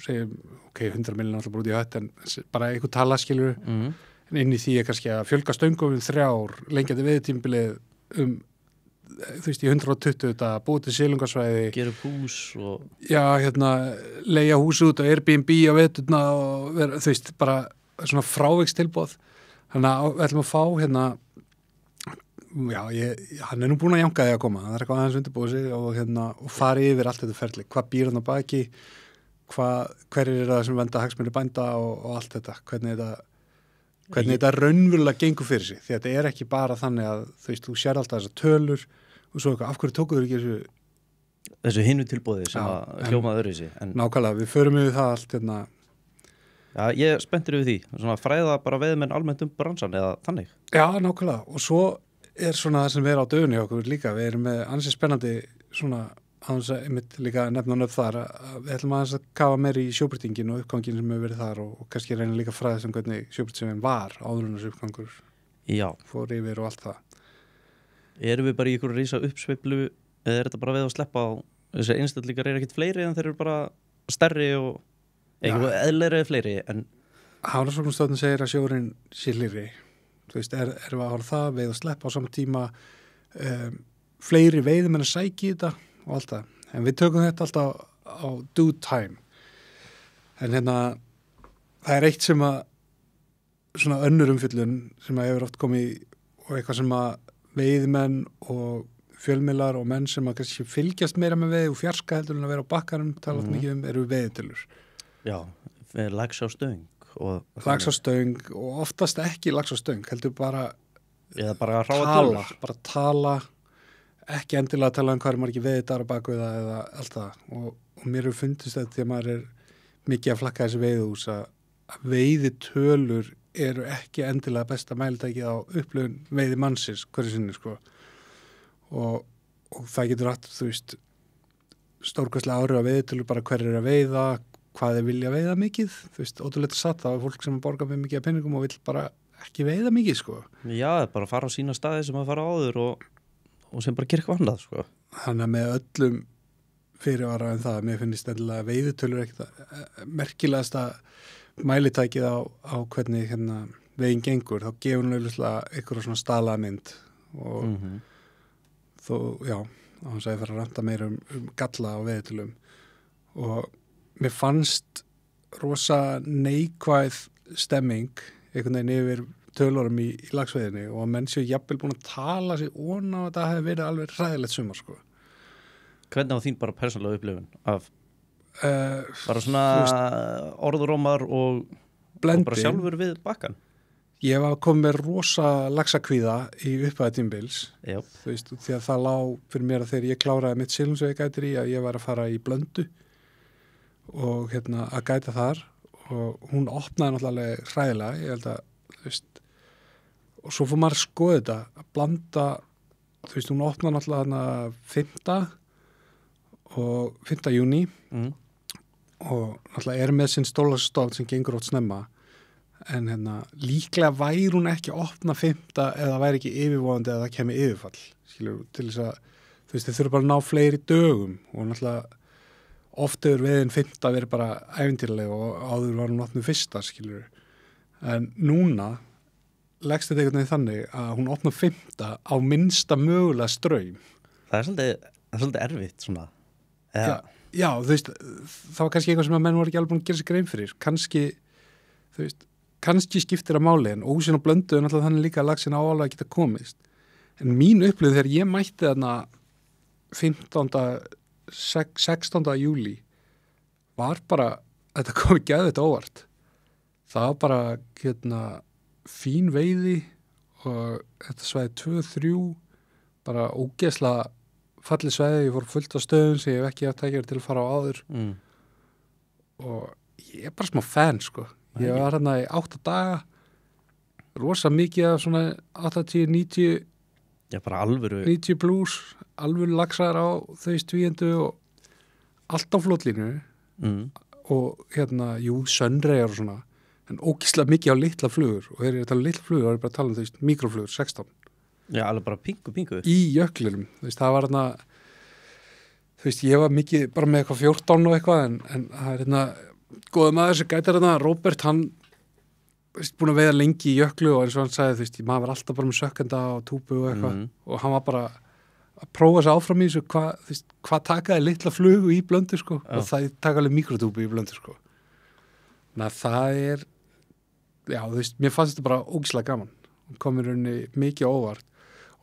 segjum, ok, 100 miljonar alltaf bara út í hött, en bara einhver tala skilur, en inn í því kannski að fjölga stöngum 3 lengjandi viðtímbilið þú veist, í 120 þetta búið til silungarsvæði,
gera hús og
já, leigja hús út á Airbnb á veturna og þú veist, bara svona fráviks tilbúið, þannig að við ætlum að fá já, hann nú búin að jánka því að koma, það eitthvað aðeins undirbúið sig og fari yfir allt þetta ferli, hvað býr hann á baki, hverjir það sem venda hagsmuni bænda og allt þetta, hvernig þetta raunverulega gengur fyrir sig, því að þetta ekki bara þannig að þú veist, þú sér alltaf þessar tölur og svo eitthvað, af hverju tókuður ekki
þessu hinu tilbúði sem að hljómaði öðru í sig.
Nákvæmlega, við förum yfir það allt
Já, ég er spenntur yfir því, svona fræða bara veiðmenn almennt bransan eða þannig.
Já, nákvæmlega, og svo svona það sem við erum á dögunni okkur líka, við erum með ansið spennandi svona, aðeins að einmitt líka nefna nöfn þar, að við ætlum aðeins að kafa meir í sjóbrytingin og uppgangin sem hefur verið þar og kannski reyna líka fræða sem hvernig sjóbrytingin var áður en þessu uppgangur fór yfir og allt það.
Erum við bara í ykkur rísa uppsveiflu eða er þetta bara við að sleppa á þessi einstaklingar ekkert fleiri en þeir eru bara stærri og eitthvað eðlilegri fleiri en
Hafrannsóknastofnun segir að sjórinn sé hlýrri. Þú veist, erum við að horfa það, veið að sleppa á sama tíma, fleiri veiðum en að sækja í þetta og allt það. En við tökum þetta alltaf á due time. En það er eitt sem að, svona önnur umfyllun sem að hefur oft komið og eitthvað sem að veiðmenn og fjölmiðlar og menn sem að kannski fylgjast meira með veið og fjarska heldur en að vera á bakkanum, talað mikið eru veiðitölur.
Já, lags á stöng.
Lags á stöng og oftast ekki lags á stöng, heldur bara tala, ekki endilega að tala hvað margir veiðar á baku eða allt það og mér hefur fundist þetta því að maður er mikið að flakka þessi veiðhús að veiðitölur eru ekki endilega besta mælitækið á upplifun veiði mannsins hverju sinni sko og það getur rætt, þú veist, stórkvæslega áhrif að veiðitölur bara hver er að veiða, hvað þeir vilja veiða mikið, þú veist, ótrúlega satt það er fólk sem borgar með mikið af penningum og vill bara ekki veiða mikið, sko.
Já, bara fara á sína staði sem að fara áður og sem bara gera eitthvað annað, sko.
Þannig að með öllum fyrirvara en það, mér finnst endilega veiðitölur ekkert merkilegasta mælitækið á hvernig veginn gengur, þá gefur hún auðvitað eitthvað svona staðlamynd og þó, já, þá hans að ég fara að ranta meira galla á veiðitölum og mér fannst rosa neikvæð stemming einhvern veginn yfir tölurum í lagsveiðinni og að menn séu jafnvel búin að tala sig óna og þetta hefði verið alveg hræðilegt sumar sko.
Hvernig á þín bara persónulega upplifun af bara svona orðurómar og bara sjálfur við bakkan?
Ég var komið með rosa laxakvíða í upphæði tímbils þú veist, því að það lá fyrir mér að þegar ég kláraði mitt silungsveiðgætir í að ég var að fara í Blöndu og að gæta þar og hún opnaði náttúrulega hræðilega, ég held að, þú veist, og svo fór maður að skoða þetta, að blanda, þú veist, hún opnaði náttúrulega 5. júní og náttúrulega er með sinn stólastolt sem gengur átt snemma, en líklega væri hún ekki að opna 5. eða væri ekki yfirvofandi eða það kemi yfirfall, skilur, til þess að, þú veist, þið þurfa bara að ná fleiri dögum og náttúrulega oft hefur veiðin 5. verið bara ævintýrlega og áður var hún opnuð 1. skilur. En núna leggst þetta einhvern veginn þannig að hún opnuð 5. á minnsta mögulega straum.
Það er svolítið erfitt svona.
Já, þú veist, það var kannski eitthvað sem að menn voru ekki alveg búin að gera sér grein fyrir. Þú veist, kannski skiptir að máli en ósinn og Blöndu er náttúrulega þannig líka að lagsin áalega að geta komist. En mín upplifð þegar ég mætti þarna 16. júli var bara, þetta kom ekki að þetta óvart. Það var bara fín veiði og þetta svæði 2-3 bara ógeðslega fallið svæði, ég fór fullt á stöðum sem ég hef ekki að tækja til að fara á áður og ég er bara smá fan sko. Ég var í 8 daga rosa mikið af svona 80-90
bara alvöru
90 plus, alvöru laxar á þau stvíendu og allt á flótlínu og sönreyjar og svona en ógeðslega mikið á litla flugur og þegar ég er að tala um litla flugur þá er ég bara að tala um mikroflugur, 16
Já, alveg bara pingu.
Í jöklinum, þú veist, það var hérna, þú veist, ég var mikið bara með eitthvað 14 og eitthvað, en það er hérna, góða maður sem gætir hérna, Róbert, hann, þú veist, búin að veiða lengi í jöklu og eins og hann sagði, þú veist, maður var alltaf bara með sökkenda og túbu og eitthvað og hann var bara að prófa sig áfram í þessu, hvað takaði litla flugu í Blöndu, sko, og það taka alveg mikrotúbu í Blöndu, sko. Þannig að það er, já, þú veist, mér fannst þetta bara ógislega gaman. Hún kom í rauninni mikið óvart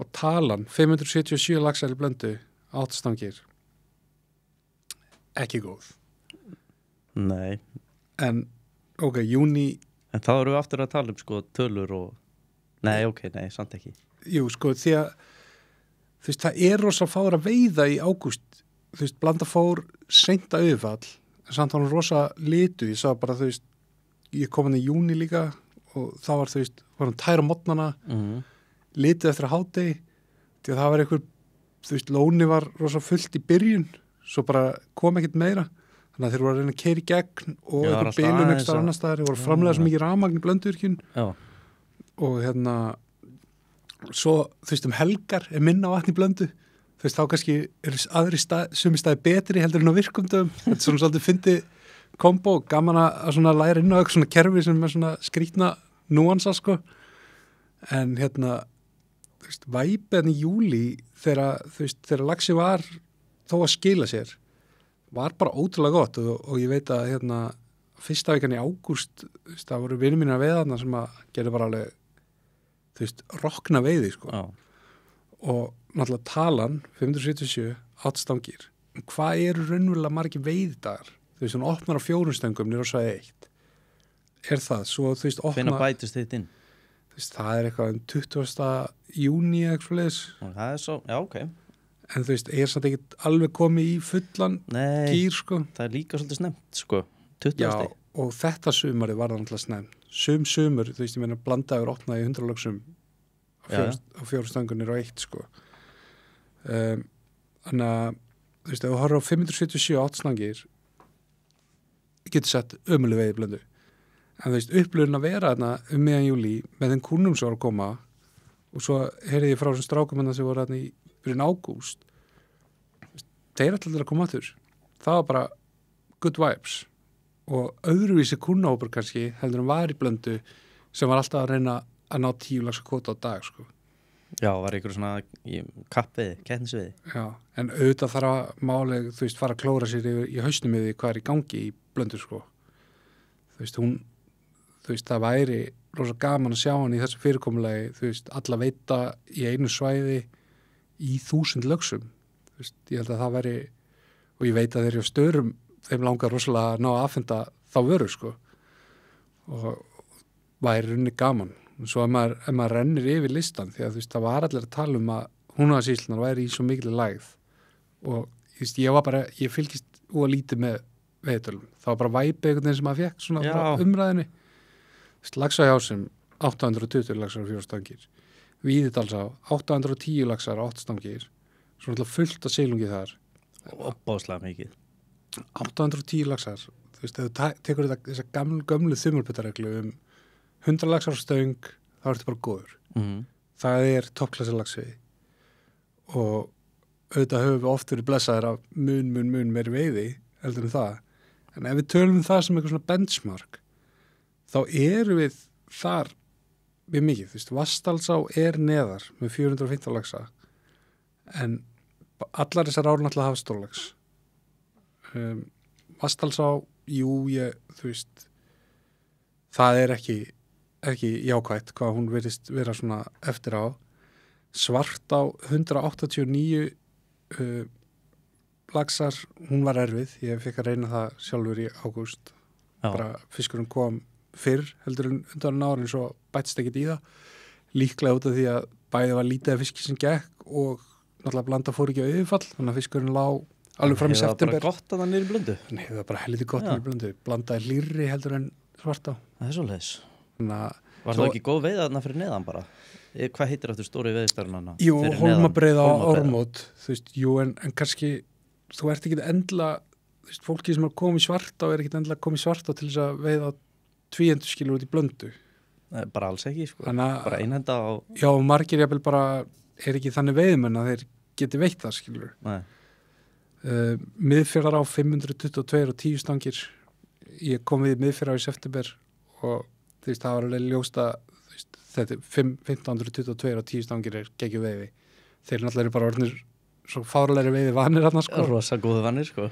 og talan, 577 laxar í Blöndu, 8 stangir, ekki góð.
Nei.
En, ok, júni...
En þá erum við aftur að tala sko tölur og... Nei, samt ekki.
Jú, sko, því að þú veist, það er rosa fáður að veiða í ágúst. Þú veist, Blanda fór seint að auðvall, en samt var hann rosa litu. Ég sá bara, þú veist, ég kom hann í júni líka og þá var, þú veist, var hann tæra mótnana, litið eftir að hádegi, því að það var einhver, þú veist, lóni var rosa fullt í byrjun, svo bara kom ekkert meira. Þannig að þeir voru að reyna að keyra í gegn og einhver bilun ekstra annar staðar, þeir voru að framlega svo mikið rafmagn í Blönduvirkjun og hérna svo, þú veist, helgar er minna vatn í Blöndu, þú veist, þá kannski er aðri sumi staði betri heldur en á virkumdöfum, þetta er svona svolítið fyndi kombo, gaman að svona læra inn á eitthvað svona kerfi sem er svona skrýtna núansa, sko, en hérna, þú veist, væpið í júli þegar, þú veist, þegar laxi var þó að skila sér, var bara ótrúlega gott og ég veit að hérna, fyrsta vikan í ágúst, þú veist, það voru vinir mínar veiðarna sem að gera bara alveg, þú veist, rokna veiði, sko. Og náttúrulega talan, 577, 8 stangir. En hvað eru raunverulega margir veiðdagar? Þú veist, hún opnar á 4 stöngum niður á svæði 1. Er það? Svo, þú veist,
Hvenær bætist þitt inn?
Þú veist, það er eitthvað 20. júní eitthvað svoleiðis.
Það er svo, já, ok.
En þú veist, ég er samt ekkert alveg komið í fullan gýr, sko.
Það er líka svolítið snemmt, sko. 20.
Já, og þetta sumarið var það náttúrulega snemmt. Sumur, þú veist, ég meina Blandaður opnaði 100 laxum á 4 stöngunir og 1, sko. Þannig að, þú veist, ef þú horfður á 577 8 stangir, getur sett ömuleg veiði Blöndu. En þú veist, upplöfun að vera þarna meðan júlí með þeim kúnum sem var að koma og svo heyrði ég frá þessum strákum sem voru þarna í byrjun ágúst. Þeir allir að koma aftur. Það var bara good vibes og öðruvísi kúnahópur kannski heldur en var í Blöndu sem var alltaf að reyna að ná 10 laxa kvóta á dag, sko.
Já, var ykkur svona kappiði, keppnisviði.
Já, en auðvitað þarf að málega, þú veist, fara að klóra sér í hausnum við hvað er í gangi í Blöndu, sko. Þú veist, þú veist, það væri rosa gaman að sjá hann í þessu fyrirkomulagi, þú veist, alla veita í einu svæði í 1000 lögsum. Þú veist, ég held að það væri, og ég veit að þeir eru á störum, þeim langar rosalega að ná að afhenda þá vöru, sko. Og væri runni gaman. Og svo ef maður rennir yfir listan, því að þú veist, það var allir að tala um að Húnavatnssýslurnar væri í svo mikil lægð. Og þú veist, ég fylgist lítið með veiðtölum. Það var bara væpið einhvern veginn sem maður fekk svona frá umræðinni. Þú veist, Laxahjásum 820 laxar og 4 stangir. Víðidalsá 810 laxar og 8 stangir. Svo náttúrulega fullt af silungi þar.
Og báslega mikið.
810 laxar. Þú veist, ef þú tekur þessa gömlu þumulputtareglu 100 laxar á stöng, þá er þetta bara góður. Það er toppklassa laxveiði. Og auðvitað höfum við oft verið blessaðir af mun meiri veiði heldur en það. En ef við tölum það sem eitthvað svona benchmark, þá erum við þar við mikið. Þú veist, Vatnsdalsá er neðar með 415 laxa, en allar þessar ár náttúrulega hafa stórlax. Vatnsdalsá, þú veist, það er ekki jákvætt hvað hún verðist vera svona eftir á. Svartá 189 laxar, hún var erfið, ég fekk að reyna það sjálfur í ágúst. Bara fiskurinn kom fyrr heldur en undan árin, svo bætst ekkert í það, líklega út af því að bæði var lítið af fiski sem gekk og náttúrulega Blanda fór ekki á yfirfall, þannig að fiskurinn lá alveg fram í september.
Það var bara gott að það niður í Blöndu?
Nei, það var bara helviti gott niður í Blöndu. Blanda er hlýrri heldur en Svartá.
Það er svoleiðis. Var
það
ekki góð veið þarna fyrir neðan bara? Hvað heitir aftur stóri veiðistarinn?
Jú, Hólmabreiða á Ármót, þú veist, en kannski þú ert ekki endla, þú veist, fólki sem er komið í Svartá er ekki endla komið í Svartá til þess að veiða 200 skilur út í Blöndu.
bara alls ekki, sko.
Þannig
Bara einhenda á...
Já, margir jafnvel bara ekki þannig veiðmenn að þeir geti veitt það, skilur.
Nei.
Miðfjörðar á 522 og 10 stangir. Ég kom við miðfjörðar í september og þú veist, það var alveg ljóst að þetta 1522 og 10 stangir geggjum veiði. Þeir náttúrulega bara orðnir svo fárlegri veiði vanir þarna, sko.
Rosa góðu vanir, sko.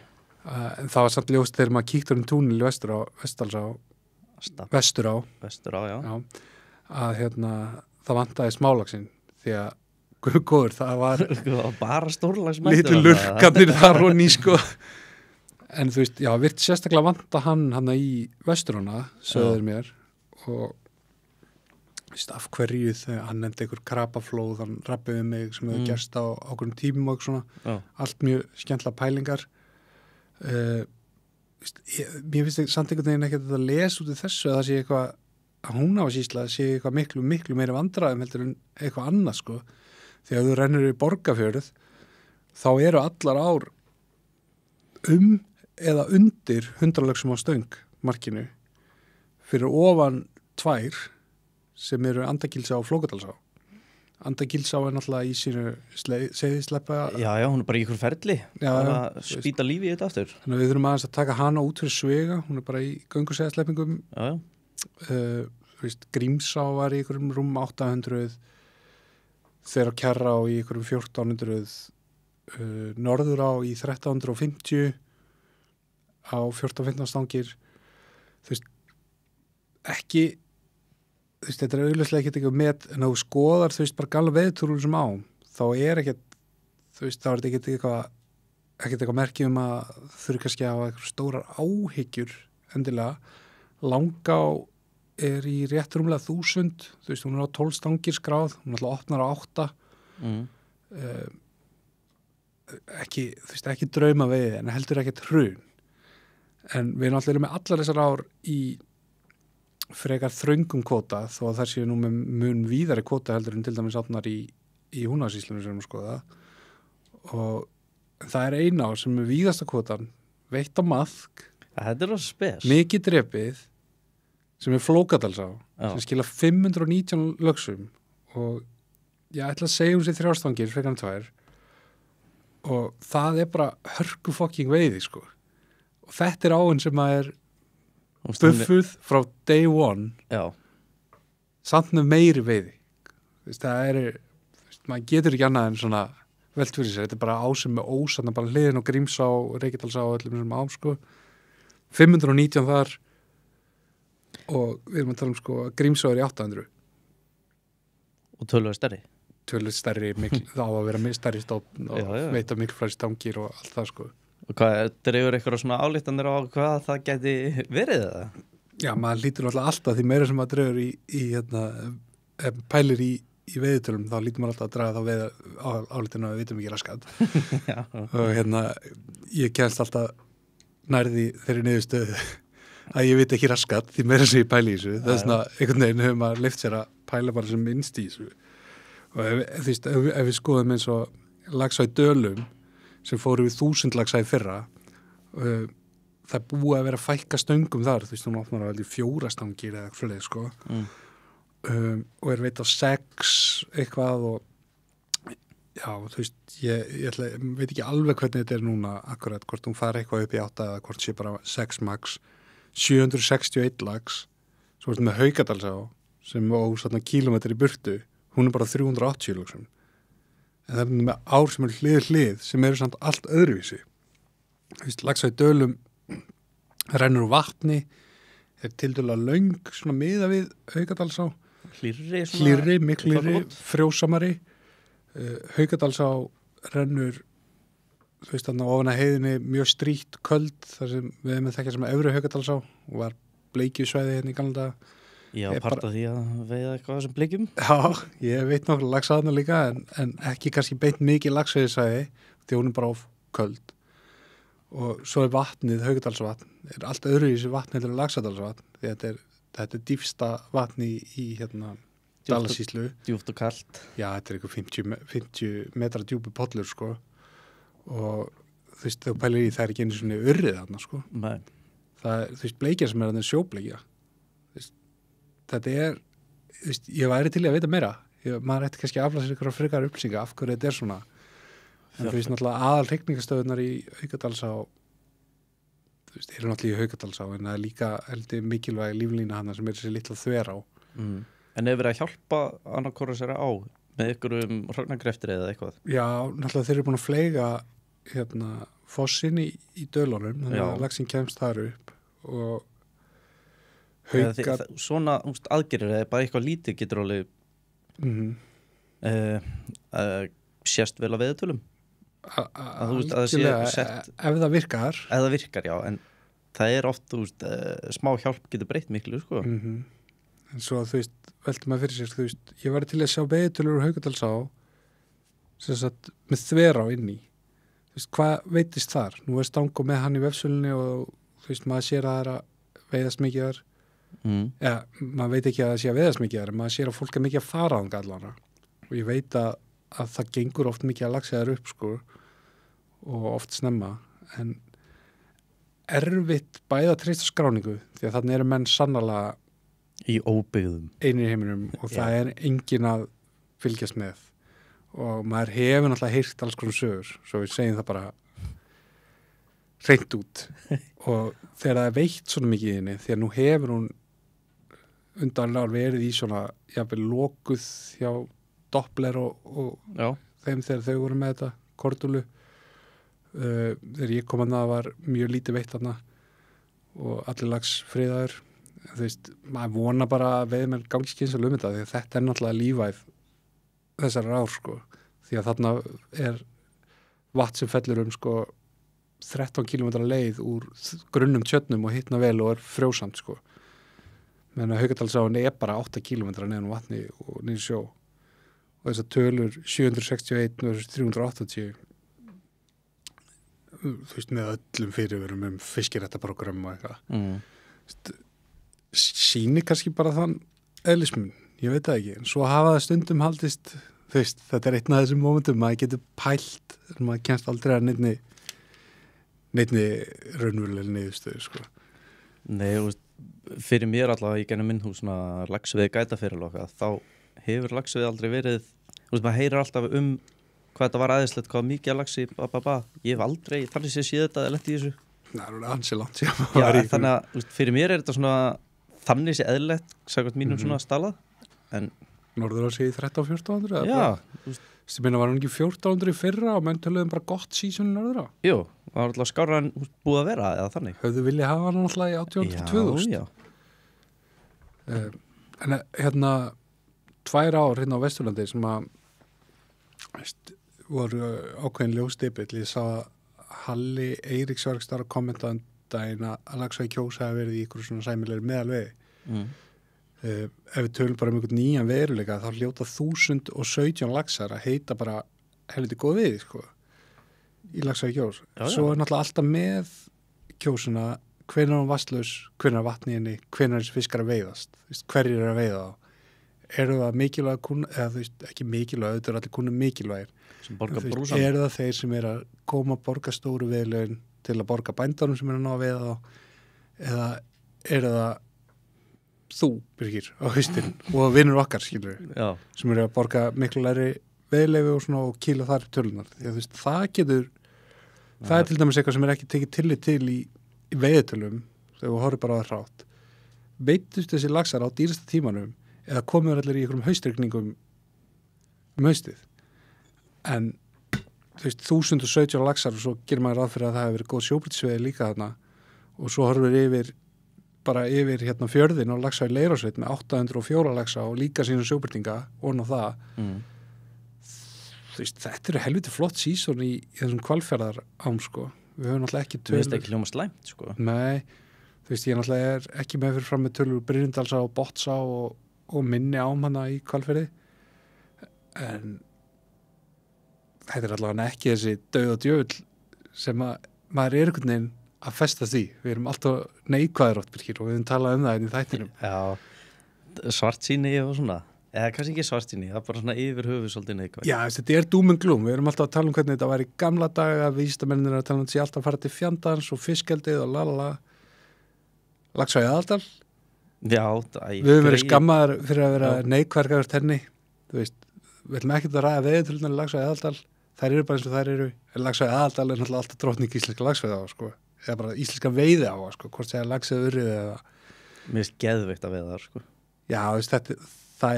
En það var samt ljóst þegar maður kíktur túnil vestur á, vestur á,
já.
Að það vantaði smálaxinn því að góður, það var
bara stórlagsmættur.
Litlu lurkarnir þar og ný, sko. En þú veist, já, virt sérstaklega vanta hann í vesturuna, sögður mér, og þú veist, af hverju þegar hann nefndi einhver krapaflóð, hann rappiði mig sem hefur gerst á okkur tímum og svona, allt mjög skemmtla pælingar. Mér finnst samt einhvern veginn ekki að lesa út í þessu að það sé eitthvað, að Húnavatnssýsla sé eitthvað miklu meiri vandræðum heldur en eitthvað annað, sko. Þegar þú rennur í Borgarfjörð, þá eru allar ár eða undir 100 lögsum á stöng markinu fyrir ofan 2 sem eru Andagilsá og Flókadalsá. Andagilsá er náttúrulega í sínu seiðisleppa.
Já, hún er bara í ykkur ferli. Já, bara spýta lífi í þetta aftur.
Þannig að við þurfum aðeins að taka hana út fyrir Svega, hún er bara í gönguseiðisleppingum. Grímsá var í ykkurum rúm 800, þeirra Kjarrá í ykkurum 1400, Norðurá í 1350 á 14-15 stangir. Þú veist, ekki, þú veist, þetta er auðvitað ekki eitthvað met, en að þú skoðar, þú veist, bara gamla veðurtúrur sem á, þá er ekkert, þú veist, þá er þetta ekkert eitthvað merki að þurfi kannski að hafa eitthvað stórar áhyggjur endilega. Langá er í rétt rúmlega 1000, þú veist, hún er á 12 stangir skráð, hún er alltaf opnar á 8. Ekki, þú veist, ekki drauma veiði, en heldur ekkert hrun. En við erum alltaf með allar þessar ár í frekar þröngum kvóta, þó að það séu nú með mun víðari kvóta heldur en til dæmis átnar í Húnavatnssýslunum sem við skoða. Og það er eina ár sem er víðasta kvótan, veitt á maðk.
Þetta er rosa spes.
Mikið drepið, sem er Flókadalsá, sem skila 519 lögsum og ég ætla að segja sér 3 stangir frekar en 2. Og það er bara hörku fucking veiði, sko. Og þetta er áin sem að er buffuð frá day one. Já. Samt með meiri veiði. Þess, það er, maður getur ekki annað en svona velt fyrir sér. Þetta er bara ásum með ósanna, bara hliðin og Grímsá, Reykjadalsá og öllum sem ám, sko. 519 þar og við erum að tala sko Grímsá er í 800.
Og tölvöld stærri?
Tölvöld stærri, þá að vera stærri stofn og veita miklu fræði stangir og allt það, sko.
Og hvað, dreifur eitthvað svona álíktanir á hvað það geti verið það?
Já, maður lítur alltaf því meira sem maður dreifur pælir í veiðutölum, þá lítur maður alltaf að draga þá veið álíktanir að við vitum ekki raskat. Og ég kemst alltaf nærði þeirri niðurstöðu að ég veit ekki raskat því meira sem ég pæli í þessu. Það er svona, einhvern veginn hefur maður leyft sér að pæla bara sem minnst í þessu. Og ef við skoðum eins og laxa í Dölum sem fóru við 1000 laxa í fyrra, það er búið að vera að fækka stöngum þar, þú veist, hún opnar að velja 4 stangir eða eitthvað svoleiðis, sko. Og er veit á 6 eitthvað og já, þú veist, ég veit ekki alveg hvernig þetta er núna akkurat, hvort hún fari eitthvað upp í 8 eða hvort sé bara 6 max, 761 lax, svo er þetta með Haukadalsá sem á svona kílómetri í burtu, hún er bara 380 laxum. En það er með ár sem er hlið sem eru samt allt öðruvísi. Þú veist, laxa í Dölum rennur úr vatni, er tildulega löng, svona miða við Haukadalsá. Hlýrri, miklu hlýrri, frjósamari. Haukadalsá rennur, þú veist, þarna ofan að heiðinni mjög strítt köld, þar sem við erum að þekka sem Efri Haukadalsá og var bleikjusvæði hérna í gamla daga.
Já, part af því að veiða eitthvað sem bleikjum.
Já, ég veit nokkuð laxaðna líka en ekki kannski beint mikið laxveiðisvæði því hún er bara of köld. Og svo er vatnið, Haukadalsvatn, er allt öðru í þessu vatn heldur en Laxadalsvatn því þetta er dýpsta vatni í Dalasýslu.
Djúpt og kalt.
Já, þetta er eitthvað 50 metra djúpi pollur, sko. Og þú veist, þú pælir í það er ekki einu svona urrið þarna, sko.
Nei.
Það er, þú veist, bleikja sem er þarna sjóbleikja. Þetta er ég væri til í að vita meira. Maður ætti kannski að afla sér ykkur frekar upplýsinga af hverju þetta svona. En náttúrulega aðal hrygningastöðunar í Haukadalsá, eru náttúrulega í Haukadalsá, en það líka heldur mikilvæg líflína hana sem þessi litla þver á.
En hefur verið að hjálpa annarkora sér á með ykkur hrognagreftir eða eitthvað? Já,
náttúrulega þeir eru búin að fleyga fossin í Dölunum, þannig að laxinn kemst þar upp og
svona aðgerðir eða bara eitthvað lítið getur alveg sést vel á veðurtölum að það sé sett
ef það virkar,
já, en það oft smá hjálp getur breytt miklu sko.
En svo veltum maður fyrir sér ég var til að sjá veðurtölur úr Haukadalsá sem sagt með þverá inn í hvað veitist þar? Nú Stango með hann í vefsölunni og maður sér að það að veiðast mikið þar maður veit ekki að það sé að veiðast mikið þar en maður sér að fólk mikið að fara þangað allavega og ég veit að það gengur oft mikið að laxa þær upp sko og oft snemma en erfitt bæði að treysta skráningu því að þannig eru menn sannarlega
í óbyggðum
einir í heiminum og það engin að fylgjast með og maður hefur náttúrulega heyrt alls konar sögur svo við segjum það bara hreint út og þegar það veitt svona mikið í henni þegar nú hefur hún undanlega verið í svona jafnvel lokuð hjá Doppler og þeim þegar þau voru með þetta Kortulu þegar ég kom að það var mjög lítið veitt þarna og allir lags friðaður maður vona bara að veiðmenn gangi skynsalega þetta því að þetta náttúrulega lífæð þessar ár sko því að þarna vatn sem fellur sko 13 km leið úr grunnum tjörnum og hittna vel og frjósamt sko menn að Haukadalsáin bara 8 km neðan vatni og niður sjó og þessar tölur 761 og 380 með öllum fyrirverum fiskirættaprogram og eitthvað sýnir kannski bara þann eðlismun ég veit það ekki, en svo hafa það stundum haldist, þetta einn af þessum momentum, maður getur pælt, maður kemst aldrei að neittni raunverulega niðurstöðu, sko.
Nei, fyrir mér allavega, ég genið minn hús svona laxveiði gætafyrirloka, þá hefur laxveiði aldrei verið, maður heyrir alltaf hvað þetta var aðeinslegt, hvað mikið að laxi, ég hef aldrei, þannig sé þetta eða lent í þessu.
Það ansi langt sér.
Já, þannig að fyrir mér þetta svona, þannig sé eðlilegt, sagði mínum svona stalað. En
Norður á sig í 13-1400
já
sem minna var hann ekki 1400 í fyrra og menn töluðum bara gott sísón í Norður á
jú, það var alltaf skárra en búið að vera eða þannig
höfðu vilja hafa hann alltaf í 18-2000 en 2 ár á Vesturlandi sem að voru ákveðin ljóstipill ég sá að Halli Eiríksverks þar að kommenta daginn að Laxveiði Kjós hafi verið í ykkur svona sæmilegri meðalvegi ef við tölum bara einhvern nýjan veruleika þá hljóta 1017 laxar að heita bara helviti góð við sko í Laxveiði Kjós svo náttúrulega alltaf með kjósuna hvenær hún vatnslaus, hvenær vatni henni hvenær þessi fiskar að veiðast hverjir að veiða þá eru það mikilvæg eða ekki mikilvæg þetta allir kunni mikilvægir eru það þeir sem að koma að borga stóru veiðlaun til að borga bændanum sem að ná að veiða þá eða eru það þú, Birgir, á haustin og vinnur okkar, skilur sem eru að borga miklu læri veiðleyfi og svona og kýla þar tölunar því að það getur það til dæmis eitthvað sem ekki tekið tillit til í veiðtölum þegar við horfum bara á það hrátt veitust þessi laxar á dýrasta tímanum eða komur allir í einhverjum haustrykningum haustið en 1017 laxar og svo gerir maður ráð fyrir að það hefur verið góð sjóbrytisveiði líka þarna og svo horfum við bara yfir fjörðin og laxa í Leirásveit með 804 laxa og líka sína sjóbyrtinga og ná það þetta eru helviti flott sísón í þessum hvalfjarðar ám sko við höfum náttúrulega ekki tölur
Mér finnst ekki hljóma slæmt sko
Nei, ég náttúrulega ekki með fyrir fram með tölur Brynjandalsá og Bottsá og minni ám hana í hvalfjarði en þetta allavega ekki þessi dauð og djöfull sem að maður einhvern veginn að festa því, við erum alltaf neikvæðir oft Birgir og við höfum talað það í þættinum
svartsýni og svona eða kannski ekki svartsýni, það bara svona yfir höfu svolítið neikvæð
Já, þetta doom and gloom, við erum alltaf að tala hvernig þetta var í gamla daga, vísindamennir að tala sé alltaf að fara til fjandans og fiskeldið og lalala Laxveiði Aðaldal
Já,
við höfum verið skammaðar fyrir að vera neikvæðar henni, þú veist, við ætlum ekki að ræða veiðitölunar í Laxá Aðaldal, þær eru bara eins og þær eru, en Laxá Aðaldal er náttúrulega alltaf drottning íslenska laxveiða á, sko, eða bara íslenska veiði á, sko, hvort segja lax eða urrið eða.
Mér finnst geðveikt að veiða þar, sko. Já,
þú veist, þetta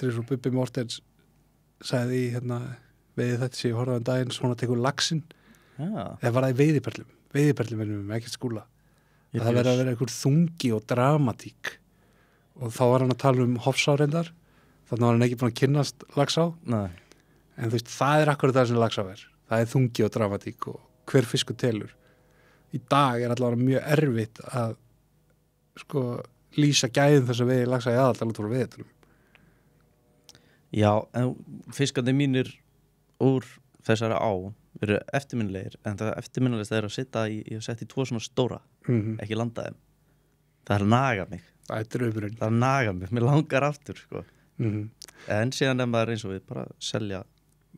er svo Bubbi Mortens sagði í, veiði þetta sem ég horfði daginn, svona tekur laxinn, eða var það í veiðiperlum ekkert skúla. Það verður að vera einhver þungi og dramatík og þá var hann að tala um Hofsárendar, þannig var hann ekki búin að kynnast Laxá.
Nei.
En þú veist, það er akkurat það sem Laxá er. Það er þungi og dramatík og hver fiskur telur. Í dag er allavega mjög erfitt að sko lýsa gæðum þess að veiði Laxá í Aðaldal út frá veiðitölu.
Já, en fiskarnir mínir úr þessari á eru eftirminnilegir, en það eftirminnilegst er að ég hef sett í 2 svona stóra, ekki landa þeim. Það er að naga mig.
Það er draumurinn.
Það er að naga mig, mér langar aftur, sko. En síðan er maður eins og við bara selja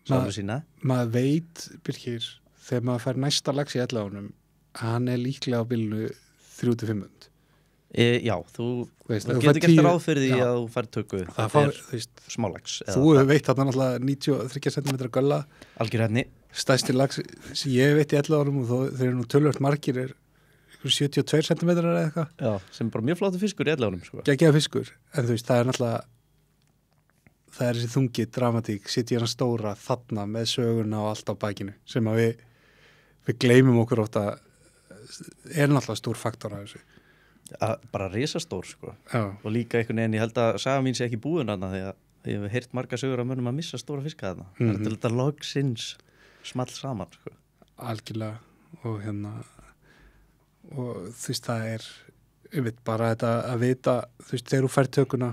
sálu sína.
Maður veit, Birkir, þegar maður fær næsta lax í elláunum, hann er líklega á bilinu 300-500.
Já, þú getur gert ráð fyrir því að þú fær tökku. Það er smálax.
Þú veit þarna náttúrulega 93 cm gölla.
Algjörhæfni.
Stærsti lax sem ég veit í 11 árum og þeir eru nú tölvöld margir er 72 cm eða eitthvað.
Já, sem bara mjög flottur fiskur í 11 árum, sko.
Geggjaður fiskur, en þú veist, það er náttúrulega það er þessi þungi dramatík, sitja hérna stóra þarna með söguna og allt á bakinu sem að við gleymum okkur ofta er náttúrulega stór faktor af þessu.
Bara risastór, sko.
Já.
Og líka einhvern veginn, ég held að saga mín sé ekki búin þarna því að ég hef heyrt marga sögur af mönnum að missa stóra fiska þarna. Það er til þetta loksins small saman, sko. Algjörlega,
og og þú veist, það er bara þetta að vita, þú veist, þegar þú fær tökuna,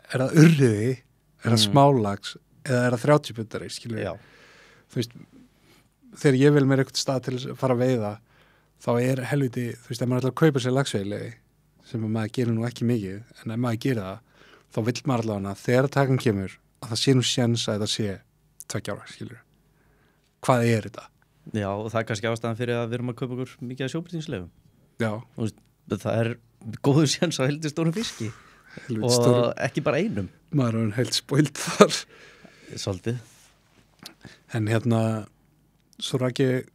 er það urriði, er það smálags eða er það 30 puttari, skilur
Já.
Þú veist, þegar ég vil mér eitthvað stað til að fara að veiða, þá er helviti, þú veist, ef maður ætlar að kaupa sér laxveiðilegi, sem maður gerir nú ekki mikið, en ef maður gerir það, þá vill maður allavega þegar takan kemur, að það sé nú séns að þetta sé 2 ára, skilur. Hvað er þetta?
Já, og það er kannski ástæðan fyrir að við erum að kaupa okkur mikið af sjóbrytingslegum.
Já.
Það er góður séns að heldur stórum fiski og ekki bara einum.
Maður er heilt spoilt þar.
Svolítið.
En svo rak ég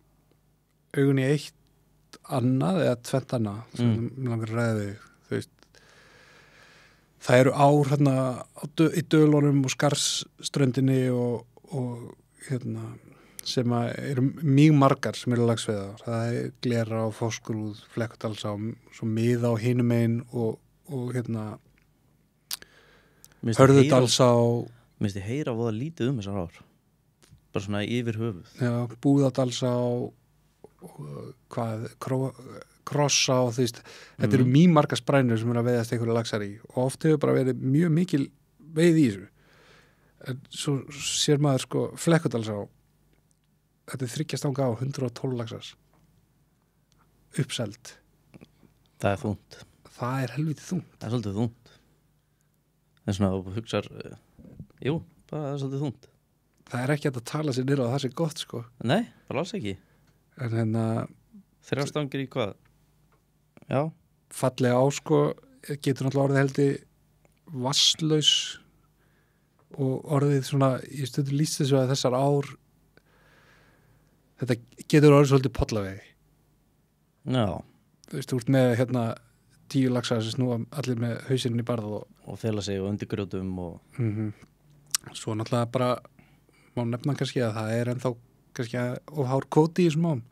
augun í eitt annað eða 2 annað sem langar að ræða þig, þú veist. Það eru ár í Dölunum og Skarðsströndinni og sem eru mjög margar sem eru laxveiðar. Það er Glera og Fáskrúð, Flekkudalsá, svo Miða á hinum megin og Hörðudalsá.
Mér finnst ég heyra voða lítið þessar ár. Bara svona yfir höfuð.
Já, Búðadalsá, Krossá, þú veist. Þetta eru mjög margar sprænur sem eru að veiðast einhverju laxar í og oft hefur bara verið mjög mikil veið í þessu. En svo sér maður sko Flekkudalsá. Þetta er 3 stanga á 112 laxars. Uppselt.
Það er þungt.
Það er helviti þungt.
Það er svolítið þungt. En svona þú hugsar, jú, bara það er svolítið þungt.
Það er ekki að tala sér niður á það sem gott, sko.
Nei, bara alls ekki.
En
3 stangir í hvað? Já.
Fallega á, sko, getur náttúrulega orðið heldur vasslaus og orðið svona, ég stundur lýst þessu að þessar ár þetta getur orðið svolítið pollavegi.
Já.
Þú veist, þú ert með 10 laxar sem snúa allir með hausinn í barð
og fela sig og undir grjótum og
Svo náttúrulega bara má nefna kannski að það er ennþá kannski of hár kvóti í þessum ám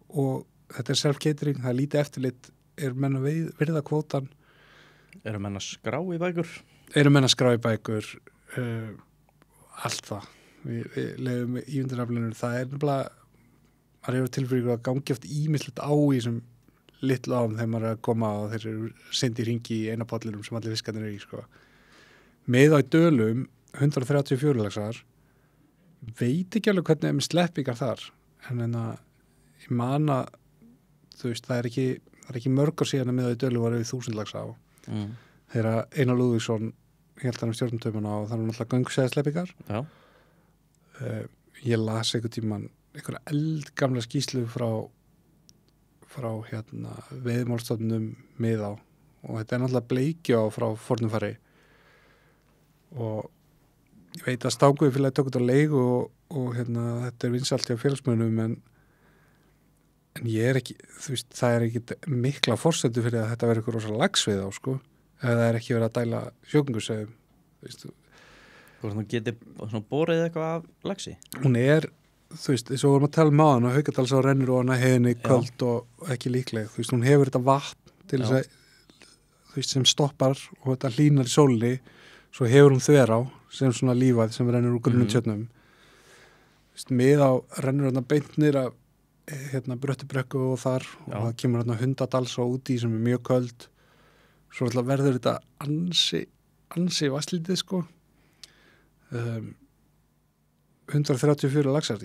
og þetta er self-catering, það er lítið eftirlit, menn að virða kvótan.
Eru menn að skrá í bækur?
Eru menn að skrá í bækur, allt það. Við leiðum í undirnaflinu, það er nefnilega maður hefur tilfyrir að gangi oft ímislegt á í þessum litlu ám þegar maður er að koma og þeir eru sendi í hringi í eina pollinum sem allir fiskarnir eru í, sko. Með á í Dölum 134 laxar, veit ekki alveg hvernig með sleppingar þar, en ég man að þú veist, það er ekki mörg ár síðan að með á í Dölum var yfir 1000 laxa á. Þegar Einar Lúðvíksson hélt hann stjórnumtöfuna og það var náttúrulega göngusæða sleppingar.
Já.
Ég las einhvern tímann einhverja eldgamla skýrslu frá veiðmálstofnum Miðá og þetta náttúrulega bleikju á frá fornum fari og ég veit að Stanguði félagi tók þetta á leigu og þetta vinsælt hjá félagsmönnum en ég ekki, það ekki mikla forsendu fyrir að þetta verður eitthvað rosa lagsvið á, sko, eða það ekki verið að dæla sjókungusegum,
Hvort hún geti borið eitthvað af lagsi?
Hún þess að vorum að tala á hana, Haukadals á rennur og hana heiðinni köld og ekki líkleg, hún hefur þetta vatn til þess að, sem stoppar og þetta hlýnar í sólinni, svo hefur hún þverá sem svona lífað sem rennur úr grunnum tjörnum. Mið á rennur hana beintnir af Bröttubrekku og þar og það kemur hana Hundadals á úti sem mjög köld. Svo verður þetta ansi vasslítið, sko. 134 laxar.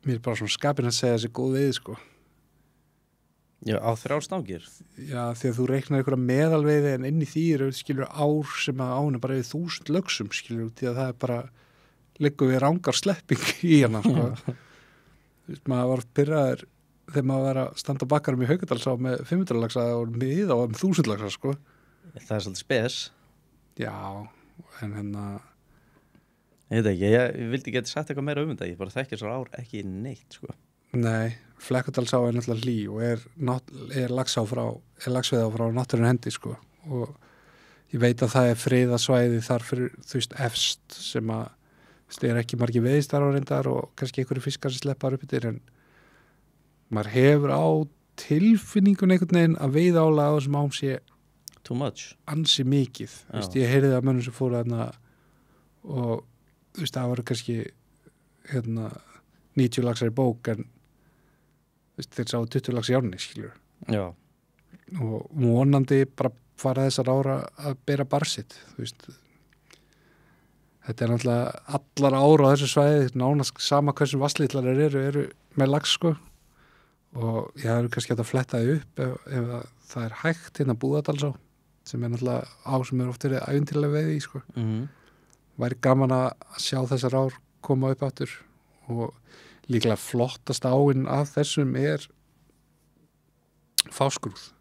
Mér bara svona skapinn að segja þessi góð veiði, sko.
Já, á 3 stangir?
Já, því að þú reiknar einhverja meðalveiði en inn í því skilur ár sem að ána bara við 1000 lögsum, skilur, því að það bara liggur við rangar slepping í hana, sko. Maður var pirraður þegar maður var að standa bakkarum í Haukadalsá með 500 laxa og miða á 1000 laxa, sko.
Það svolítið spes.
Já, en
Ég veit ekki, ég vildi geta sagt eitthvað meira þetta, ég bara þekki þessar ár ekki neitt, sko.
Nei, Flekkudalsá náttúrulega hlý og er laxveiða frá náttúrunni hendi, sko, og ég veit að það friðasvæði þar fyrir efst sem að það ekki margir veiðistar á reyndar og kannski einhverju fiskar sem sleppar upp yfir en maður hefur á tilfinningun einhvern veginn að veiðálag á þessum ám sé
too much
ansi mikið, ég heyrði það mönnum sem fóru þarna og það voru kannski 90 laxar í bók en þeir sá 20 laxar í árni, skilur.
Já.
Og vonandi bara fara þessar ára að bera barsitt, Þetta náttúrulega allar ára á þessu svæði, nánast sama hversu vasslitlar eru með lax, sko. Og ég hefur kannski hægt að fletta upp ef það hægt Búðadalsá, sem náttúrulega á sem oft verið ævintýralega veiði í, sko. Væri gaman að sjá þessar ár koma upp áttur og líklega flottast áinn af þessum Fáskrúð.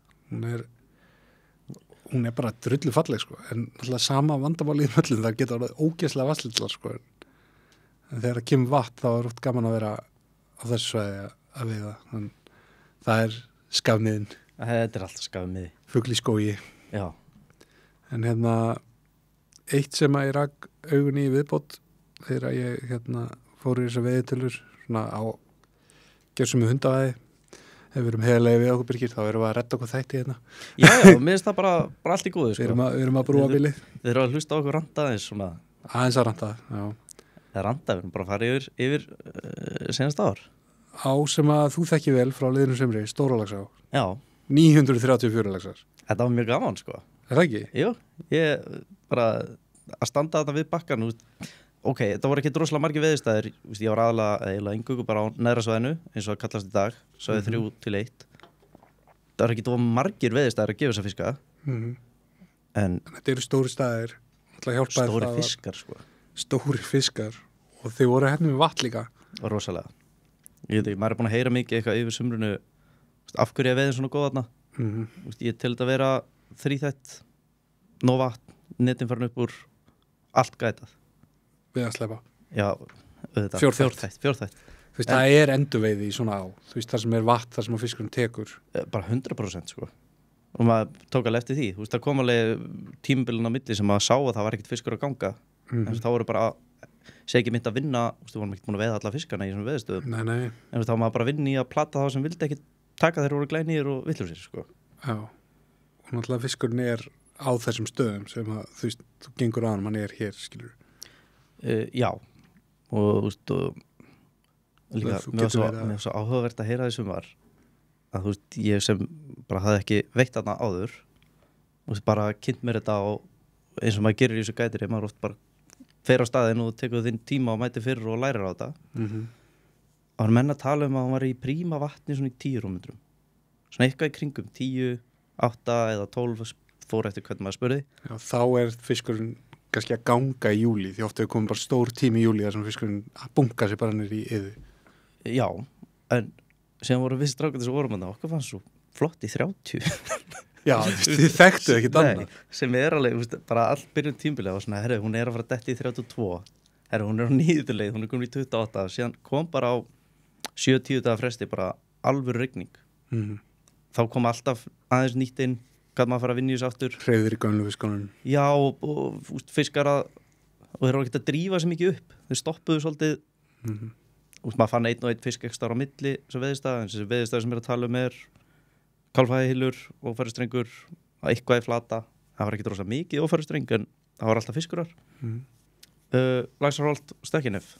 Hún bara drullu falleg, sko, en náttúrulega sama vandamálið í möllum, það geta orðið ógeðslega vasslitlar, sko, en þegar það kemur vatn þá oft gaman að vera á þessu svæði að veiða, en það skafmiðin.
Þetta alltaf skafmiði.
Fugl í skógi.
Já.
En eitt sem að ég rak augun í viðbót þegar ég fór í þessar veiðitölur svona á gerðsum með hundavæði. Ef við erum heiðarlega við okkur, Birgir, þá erum við að redda okkur þætti hérna.
Já, mér finnst það bara allt í góðu, sko.
Við erum að brúa bilið.
Þið eru að hlusta á okkur randa eins svona.
Aðeins að randa, já.
Það er randa, við erum bara að fara yfir senast ár.
Á sem að þú þekki vel frá liðinu sumri, Stóralaxá.
Já.
934 laxar.
Þetta var mjög gaman, sko.
Er það ekki?
Jú, ég bara að standa þarna við bakkan, ok, þetta voru ekki droslega margir veiðistæðir, ég var aðalega eingöngu bara á neðra svæðinu, eins og það kallast í dag, svæði 3-1. Það var ekki margir veiðistæðir að gefa þessa fiska. En
þetta eru stóri staðir.
Stóri fiskar, sko.
Stóri fiskar og þau voru hérna með vatn líka.
Og rosalega. Ég veit ekki, maður er búin að heyra mikið eitthvað yfir sumrunu, af hverju er veiðin svona góð þarna. Ég til þetta að vera 3-1, nóg vatn, netin farin upp úr, allt gætað.
Við að slepa.
Já, auðvitað. Fjórþætt.
Það er endurveiði í svona á. Það sem er vatn, það sem fiskurinn tekur.
Bara 100%, sko. Og maður tók alveg eftir því. Það kom alveg tímabilin á milli sem maður sá að það var ekkert fiskur að ganga. En þá voru bara, sé ekki mynd að vinna, við vorum ekkert búin að veiða alla fiskana í þessum veiðstöðum.
Nei.
En þá var maður bara að vinna í að plata þá sem vildi ekki taka þeir voru glænýr og vittlausir, sko.
Já. Og náttúrulega fiskurinn er á þessum stöðum sem að, þú gengur á hann, hann er hér, skilur.
Já, og líka mér var svo áhugavert að heyra þessum var að ég sem bara hafði ekki veitt þarna áður bara kynnt mér þetta og eins og maður gerir í þessu gætiri, maður oft bara fer á staðinn og tekur þinn tíma og mæti fyrir og lærir á þetta. Það var menn að tala að hann var í príma vatni svona í 10 rúmmetrum, svona eitthvað í kringum 10, 8 eða 12 fór eftir hvernig maður spurði.
Já, þá er fiskurinn kannski að ganga í júli, því oft hefur komið bara stór tími í júli þar sem fiskurinn að bunga sér bara niður í yðu.
Já, en sem voru við strákandi sem vorum að okkur fannst svo flott í 30.
Já, þið þekktu ekkert annað.
Sem alveg, bara allt byrjun tímabilið og svona, herru, hún að fara að detti í 32, herru, hún á nýðuleið, hún komin í 28, síðan kom bara á 7-10 daga fresti bara alvöru rigning. Þá kom alltaf aðeins nýtt inn, hvað maður fara að vinna í þessu aftur.
Hreyfðir í gömlu fiskunum. Já,
og fiskar og þeir eru ekki að drífa sér mikið upp, þeir stoppuðu svolítið. Maður fann einn og einn fisk ekstra á milli, þessu veiðistað, en þessu veiðistað sem að tala kálfæðihylur, ófærustrengur, eitthvað í flata. Það var ekki rosa mikið ófærustreng, en það var alltaf fiskurar. Laxarholt og Stekkinef.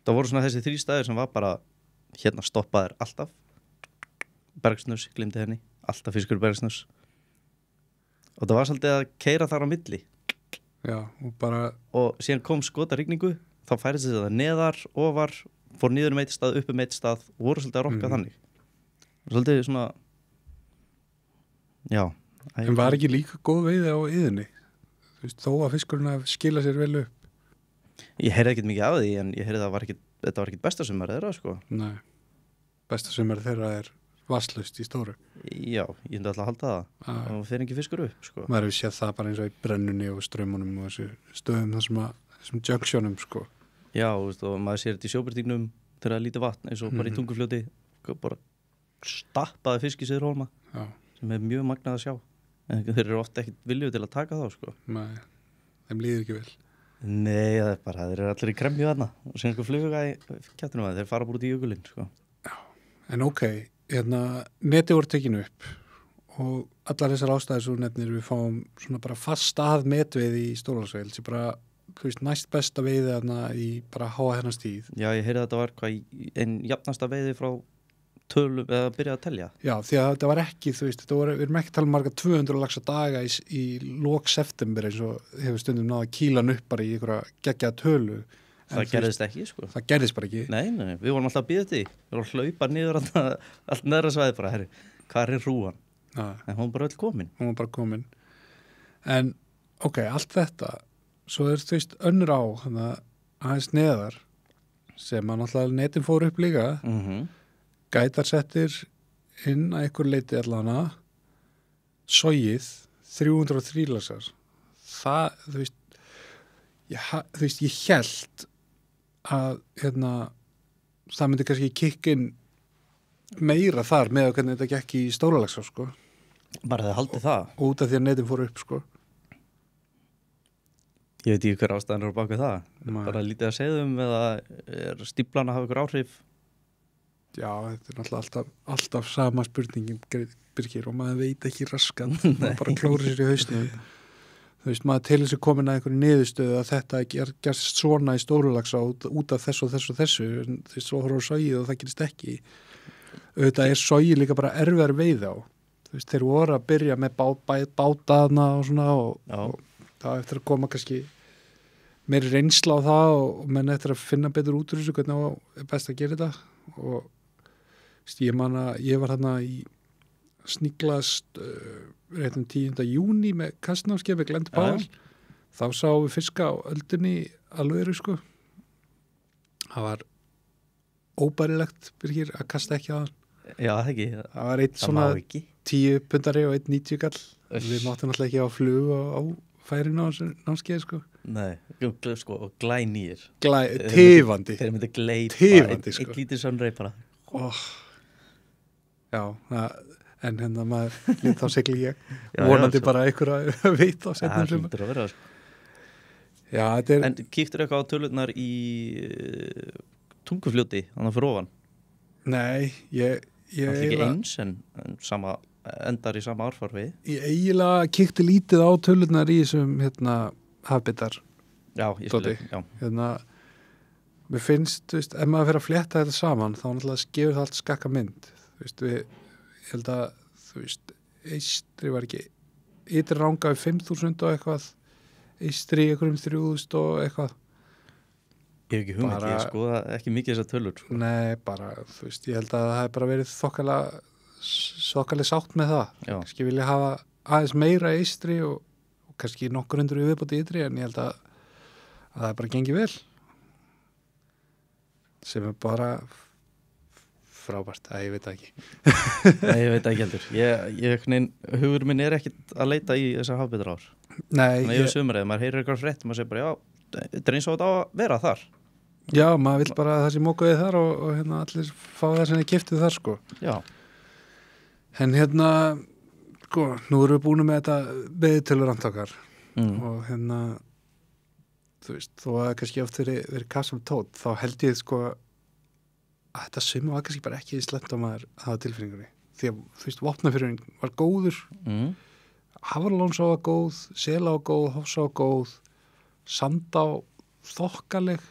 Það voru svona þessi 3 staðir sem var bara, hérna stoppaðir alltaf. Bergsnus, glimti henni, alltaf fiskur bergsnus. Og það var svolítið að keyra þar á milli.
Já,
og síðan kom skota rigningu, þá færði þetta neðar, ofar, fór niður eitt stað, upp eitt stað, og voru svolítið að rokka þannig. Svolítið svona já.
En var ekki líka góð veiði á yðinni? Þú veist, þó að fiskurinn að skila sér vel upp?
Ég heyrði ekkert mikið af því, en ég heyrði að þetta var ekkert besta sumar þeirra, sko.
Nei, besta sumar þeirra vasslaust í stóru.
Já, ég myndi alltaf að halda það. Og fer ekki fiskur upp, sko.
Maður hefur séð það bara eins og í brennunni og strömmunum og þessu stöðum þessum junctionum, sko.
Já, og maður sér þetta í sjóbyrtingnum þegar það er lítið vatn, eins og bara í Tungufljóti, bara stappaði fisk í Syðrihólma. Já. Sem mjög magnað að sjá, en þeir eru ofta ekkert viljug til að taka þá, sko.
Nei, þeim líður ekki vel.
Nei, það bara, þeir eru allir í kremju þarna og sem einhver fluga í kjattunum að þeir fara bara út í jökulinn, sko.
Já, en neti voru tekinu upp og allar þessar ástæðir svo nefnir við fáum svona bara fast að metveiði í Stórlagsveil, sem bara, þú veist, næst besta veiði þarna í bara háa hennar stíð. Já,
ég heyrði að þetta var einn jafnasta veiði frá tölum eða byrja að telja.
Já, því að þetta var ekki, þú veist, við erum ekki að tala marga 200 laxa daga í lok september eins og hefur stundum náða kílan upp bara í einhverja geggjaða tölu.
Það gerðist ekki, sko.
Það gerðist bara ekki.
Nei, við vorum alltaf að bíða því. Við vorum að hlaupa niður allt neðra svæði bara, herri, hvað hrúan? Ja. En hún bara öll komin.
Hún var bara komin. En, allt þetta, svo þú veist, önnur á, þannig að aðeins neðar, sem að náttúrulega netin fór upp líka, gætarsettir inn að einhver leiti allana, sogið 303 laxar. Það, þú veist, ég hélt að það myndi kannski kikkin meira þar með að hvernig þetta gekk í Stóralaxá, sko.
Bara það haldið það?
Út af því að netin fór upp, sko.
Ég veit ekki hver ástæðan eru bak við það. Bara lítið að segðum eða stíplan að hafa ykkur áhrif.
Já, þetta er náttúrulega alltaf sama spurningin, Birgir, og maður veit ekki raskan, maður bara klóri sér í hausnum. Þú veist, maður til þessu komin að einhverju niðurstöðu að þetta gerst svona í Stóralaxá út af þessu og þessu og þessu, þú veist, svo horfður sogið og það gerist ekki. Auðvitað sogið líka bara erfiðar veið á. Þú veist, þeir voru að byrja með bátaðna og svona og það eftir að koma kannski meiri reynsla á það og menn eftir að finna betur út úr þessu hvernig er best að gera þetta og ég man að ég var þarna í sníklast réttum 10. júní með kastnámskefi Glendi Pál. Þá sáum við fiska á öldinni alveg, sko. Það var óbærilegt, Birgir, að kasta ekki á hann.
Já, það ekki.
Það var einn svona 10 pundari og einn 90 kall. Við máttum náttúrulega ekki á flug á færinu á námskeið, sko.
Nei, sko, og glænýr.
Tifandi.
Þeir myndi gleipa.
Tifandi, sko.
Eitt lítið sönrei bara.
Já, en maður lít á sigli ég. Vonandi bara einhverja veit á setnum sem.
Það hlýtur að vera, sko.
Já, þetta er...
En kíktur eitthvað á tölurnar í Tungufljóti, þannig fyrir ofan?
Nei, ég
Það er ekki eins, en sama, endar í sama árfarfi.
Ég eiginlega kíkti lítið á tölurnar í þessum, hafbitar.
Já, ég skilji, já.
Mér finnst, þú veist, ef maður fyrir að flétta þetta saman, þá náttúrulega skefur það allt skakka mynd. Þú veist, ég held að, þú veist, Eystri var ekki, Ytri rangaði 5.000 og eitthvað, Eystri einhverjum 3.000 og eitthvað.
Ég hef ekki hugmynd, ég skoða ekki mikið þessar tölur. Sko.
Nei, bara, þú veist, ég held að það hef bara verið þokkalega sátt með það. Já. Kannski vilja hafa aðeins meira Eystri og kannski nokkur undur viðbóti Ytri, en ég held að það er bara gengið vel. Sem er bara frábært, ég veit það ekki.
Nei, ég veit ekki heldur. Hugur minn ekkit að leita í þessar hafbeturár.
Nei.
Þannig yfir sumrið, maður heyrir eitthvað frétt, maður segir bara, já, þetta er eins og þetta á að vera þar.
Já, maður vill bara að það sé mókaði þar og hérna allir fá það sem þið kiftið þar, sko.
Já.
En hérna, sko, nú erum við búin með þetta veiðitölurandtakar og hérna, þú veist, þó að kannski oft verið kassum tótt, þá held ég, sko, að þetta summa var kannski bara ekki slæmt á maður að hafa tilfinningunni. Því að, þú veist, Vopnafjörðurinn var góður, Hafralónsá var góð, Selá var góð, Hofsá var góð, Sandá þokkaleg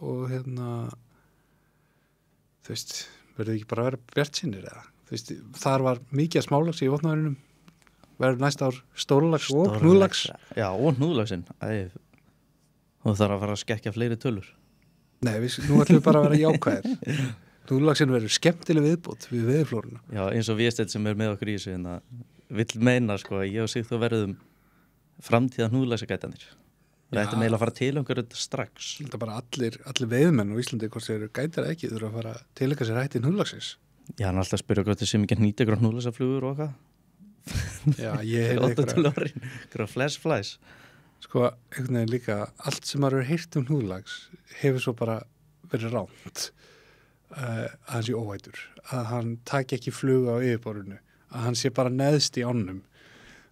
og hérna, þú veist, verður ekki bara að vera bjartsýnir eða? Þú veist, þar var mikið að smálags í Vopnafjörðunum, verður næsta ár stórlags og hnúðlags.
Já, og hnúðlagsinn. Þú þarf að fara að skekkja fleiri tölur.
Nei, nú ætlum við bara að vera jákvæðir. Hnúðlagsinn verður skemmtileg viðbót við veðurflóruna. Já,
eins og Vésteinn sem með okkur í þessu hérna vill meina, sko, ég og Sigþór verðum framtíða hnúðlagsagætanir. Við ættum eiginlega að fara til einhverju strax.
Þetta bara allir veiðmenn á Íslandi, hvort þeir eru gætar ekki, þurfa að fara að tileinka sér hætti hnúðlagsins.
Já, hann er alltaf að spyrja hvort þeir sem ekki nýta ykkur hnúðlagsaflugur og eitthvað.
Já, ég heyrði
ykkur flash flies.
Sko, einhvern veginn líka, allt sem maður hefur heyrt hnúðlags hefur svo bara verið ránt að hann sé óvætur, að hann taki ekki flugu á yfirborðinu, að hann sé bara neðst í ánum.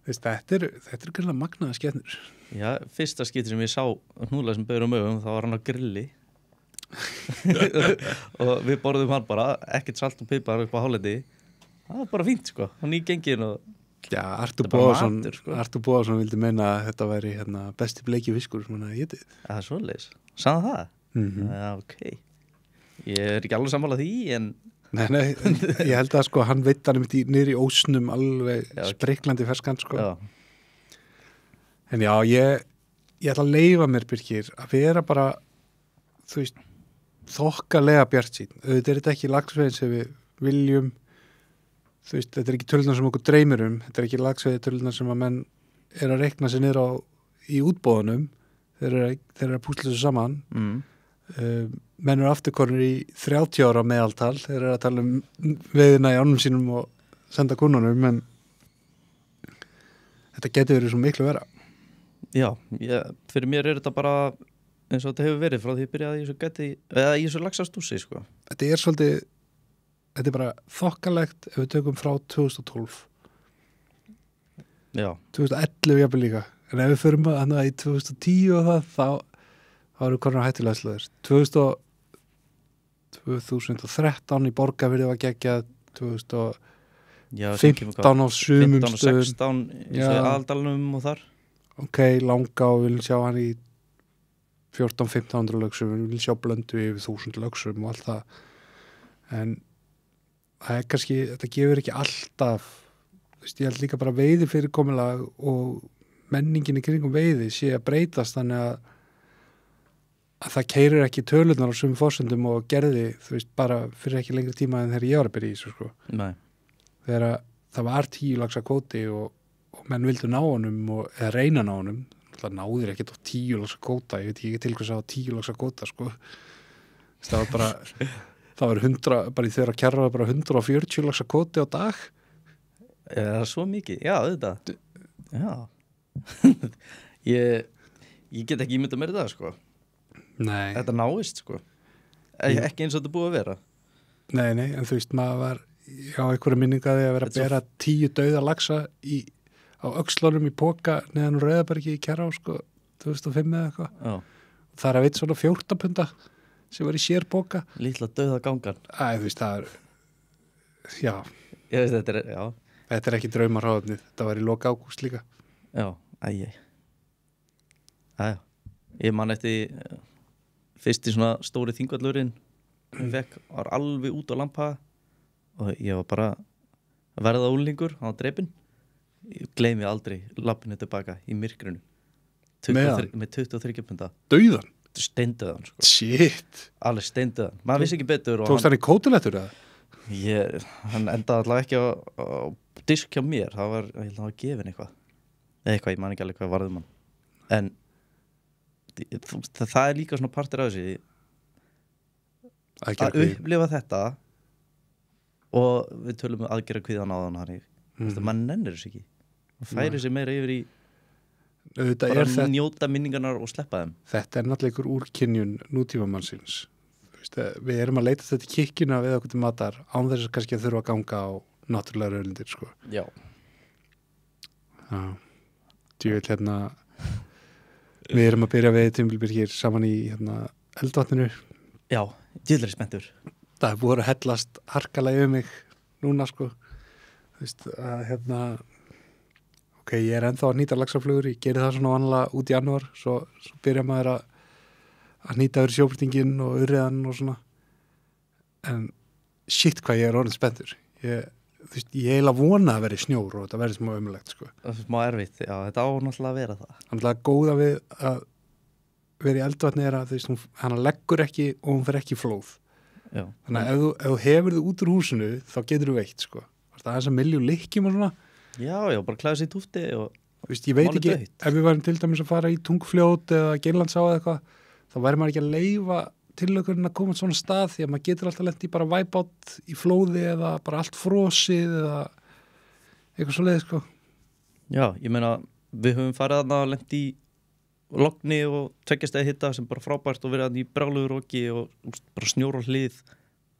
Þetta er greinlega magnaða skepnur.
Já, fyrsta skipti sem ég sá hnúðlag sem bauður augum, þá var hann á grilli og við borðum hann bara, ekkert salt og pipar upp á hálendi. Það var bara fínt, sko, hann í gengin og
já, Artur Bóðarsson vildi meina að þetta væri besti bleiki fiskur sem hann hafði getið.
Það er svoleiðis. Sagði það? Já, ok. Ég er ekki alveg sammála því, en
Nei, ég held að sko hann veit hann niður í ósnum alveg spriklandi ferskan, sko. Já. En já, ég ætla að leyfa mér, Birkir, að vera bara, þú veist, þokkalega bjartsýnn. Þetta er ekki laxveiðin sem við viljum. Þú veist, þetta er ekki tölunar sem okkur dreymir þetta er ekki laxveiði tölunar sem að menn er að reikna sér niður í útboðunum þeir eru að púsla þessu saman menn eru afturkornir í 30 ára meðaltal, þeir eru að tala veiðina í ánum sínum og senda kúnunum, en þetta getur verið svo miklu vera.
Já, fyrir mér er þetta bara eins og þetta hefur verið frá því ég byrjaði í þessu laxastúsi, sko. Þetta er bara þokkalegt ef við tökum frá 2012. Já.
2011 jafnvel líka. En ef við förum að í 2010 og þá eru konar hættulega slöður. 2013 í Borgarfirði var geggjað, 2015 á sumum
15 og 16 í aðaldalunum og þar.
Ok, Langá, við viljum sjá hann í 14-1500 lögsum, við viljum sjá Blöndu yfir 1000 lögsum og allt það. En það er kannski, þetta gefur ekki alltaf, ég held líka bara veiði fyrirkomulag og menningin í kringum veiði sé að breytast þannig að það keyrir ekki tölunar á sumum forsendum og gerði, þú veist, bara fyrir ekki lengri tíma en þegar ég var að byrja í þessu, sko.
Nei.
Þegar það var 10 laxa kvóti og menn vildu ná honum eða reyna ná honum, það náðir ekkert á 10 laxa kvóta, ég veit ekki til hvers að hafa 10 laxa kvóta, sko. Það var bara, það var 100, bara í þeirra kjarra var bara 140 laxa kvóti á dag.
Það er svo mikið, já, þetta. Já. Ég get ekki ímyndað mér þetta, sko.
Nei.
Þetta náist, sko. Ekki eins og þetta búið að vera.
Nei, en þú veist, maður var á einhverju minningaði að vera að bera 10 dauða laxa á öxlunum í poka neðan úr Rauðabergi í Kjarrá, sko, 2005 eða eitthvað. Já. Það er að veit svona 14 punda sem var í sér poka.
Lítla dauða gangan.
Þú veist, það er, já.
Ég veist, þetta er, já.
Þetta er ekki draumarháðnið, þetta var í loka ágúst líka.
Já, ég man eftir fyrst í svona stóri þingvallurinn var alveg út á lampa og ég var bara að verða úlingur, hann var drepinn. Ég gleymi aldrei lappinu tilbaka í myrkrinu með 23 punda.
Dauðan?
Steindauðan, sko.
Shit.
Alveg steindauðan. Maður vissi ekki betur.
Tókst hann í kótulettur, eða?
Hann endaði allavega ekki á disk hjá mér. Það var, ég held að hann var gefin eitthvað. Ég man ekki alveg hvað varðum hann. En það er líka svona partur af þessi að upplifa þetta og við tölum aðgera kvíðan á þann mann nennir þessu ekki og færi sig meira yfir í bara njóta minningarnar og sleppa þeim.
Þetta náttúrulega ykkur úrkynjun nútímamannsins. Við erum að leita þetta kikkjuna við okkur til matar án þess að kannski að þurfa að ganga á náttúrulega auðlindir, sko.
Já.
Djúvill, við erum að byrja við Timbilbyrgir saman í eldvatninu.
Já, djúvill spenntur.
Það er búið að hellast harkalega mig núna, sko. Þú veist, að ok, ég er ennþá að nýta laxaflugur, ég geri það svona vanlega út í janúar, svo byrja maður að nýta yfir sjóbyrtingin og urriðan og svona. En shit hvað ég er orðin spenntur. Ég eiginlega vona að veri snjór og þetta verði smá ömulegt, sko.
Það er smá erfitt, já, þetta á náttúrulega að vera það.
Náttúrulega góða við að vera í eldvatni er að hann leggur ekki og hún fer ekki í flóð.
Já.
Þannig að ef þú hefur þið út úr húsinu, þá getur þú veitt, sko. Það er þess að milju lykkjum og svona.
Já, bara klæða sér í túfti og
ég veit ekki, ef við varum til dæmis að fara í Tungfljót eða Geirlandsá eða eitthvað, þá væri maður ekki að leyfa tillökurinn að koma á svona stað því að maður getur alltaf lent í bara væpátt í flóði eða bara allt frosið eða eitthvað svo leið, sko.
Já, ég meina, við höfum farið að lent í logni og tveggjastæði hitta sem bara frábært og verið í brjáluguroki og bara snjór og hlið.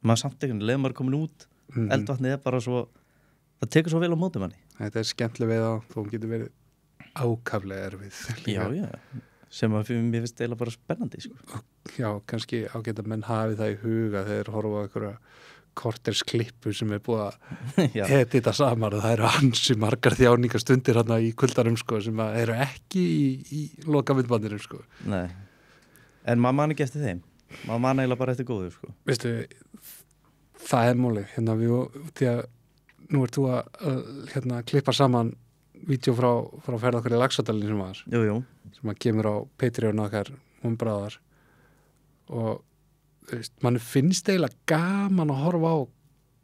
Maður samt ekki, leið maður komin út, eldvatnið er bara svo, það tekur svo vel á móti manni.
Þetta er skemmtileg við þó hún getur verið ákaflega erfið.
Já, sem að mér finnst eiginlega bara spennandi, sko.
Já, kannski ágætt að menn hafi það í huga þegar horfa á einhverja kortersklippur sem er búið að edita saman og það eru ansi margar þjáningastundir hérna í kuldarum, sko, sem eru ekki í lokavindbandinu, sko.
Nei, en maður man ekki eftir þeim. Maður man eiginlega bara eftir góðu, sko.
Veistu, það er málið, því að nú ert þú að klippa saman vídeo frá ferð okkar í Laxádalinn sem var.
Jú.
Sem að kemur á Patreon okkar bráðar og mann finnst eiginlega gaman að horfa á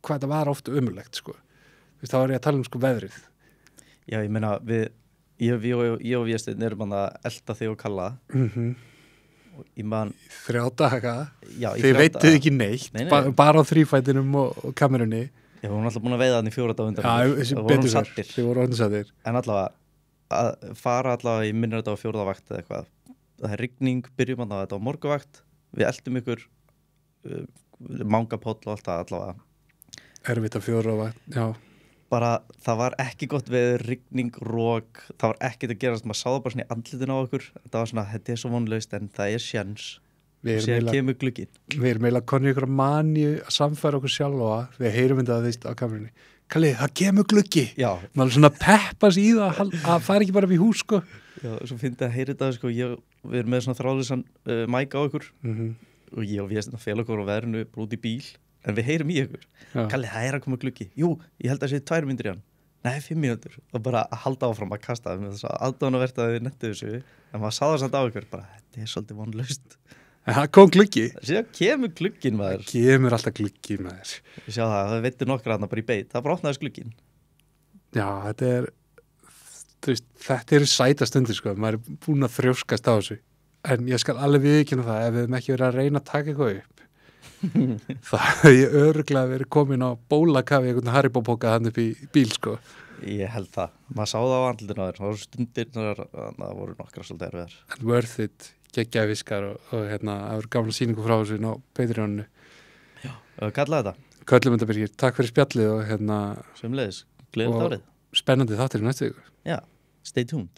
hvað þetta var ofta ömurlegt, sko. Þá er ég að tala um, sko, veðrið.
Já, ég meina, ég og Vésteinn erum að elta þig og Kalla. Og ég man
3 daga.
Já,
þið veituð ekki neitt.
Nei.
Bara á þrífætinum og kamerunni.
Já, við vorum alltaf búin að veiða hann í 4 daga undan.
Já, þessi betur fyrr. Þið voru orðin sattir. En
allavega, að fara allavega, ég minnir þetta á 4. vakt eða eitthvað. Það er rigning, byrjum að þetta á morguvakt. Við eltum ykkur mangapóll og allt það allavega.
Erfitt að 4. vakt, já.
Bara, það var ekki gott veður, rigning, rók, það var ekkert að gerast, maður sá það bara svona í andlitin á okkur. Þetta var svona, þetta er svo vonlaust en það er sjens. Sér kemur glugginn. Við
erum eiginlega konið ykkur manju að samfæra okkur sjálfa. Við heyrum þetta á kamerunni. Kalli, það kemur gluggi. Já. Maður svona peppas í það að fara ekki bara upp í hús, sko. Já,
svo fyndi að heyra þetta, sko. Við erum með svona þráðleysan mæk á okkur. Og ég og við erum að fela okkur á veðrinu bara út í bíl. En við heyrum í okkur. Já. Kalli, það er að koma gluggi. Jú, ég held að það sé 2 mínútur í hann. Nei, 5 mínútur. Og bara að halda áfram að kasta það. Með þess að aðdáunarvert að við nettu þessu. En maður sá það samt á okkur. Bara, þetta er svolítið vonlaust.
Það kom gluggi.
Síðan kemur glugginn, maður.
Það kemur alltaf gluggi, maður.
Ég sjá það veitir nokkra þarna bara í beit. Það bara opnaðist glugginn.
Já, þetta er sæta stundir, sko. Maður er búin að þrjóskast á þessu. En ég skal alveg viðurkenna það, ef við hefum ekki verið að reyna að taka eitthvað upp. Það hefði ég örugglega verið komin á bólakafi einhvern Haribo-póka hann upp í bíl, sko.
Ég held það. Maður sá það á andlutinu á þér. Það voru stundir, það voru nokkra svolítið erfiðar.
En worth it. Geggjaði viskar og það voru gamla sýningu frá þessu á Patreonu.
Já, kallaði þetta.
Köllum þetta Birgir, takk fyrir spjallið og
Sömuleiðis, gleðilegt árið.
Spennandi þáttir í næstu viku.
Já, stay tuned.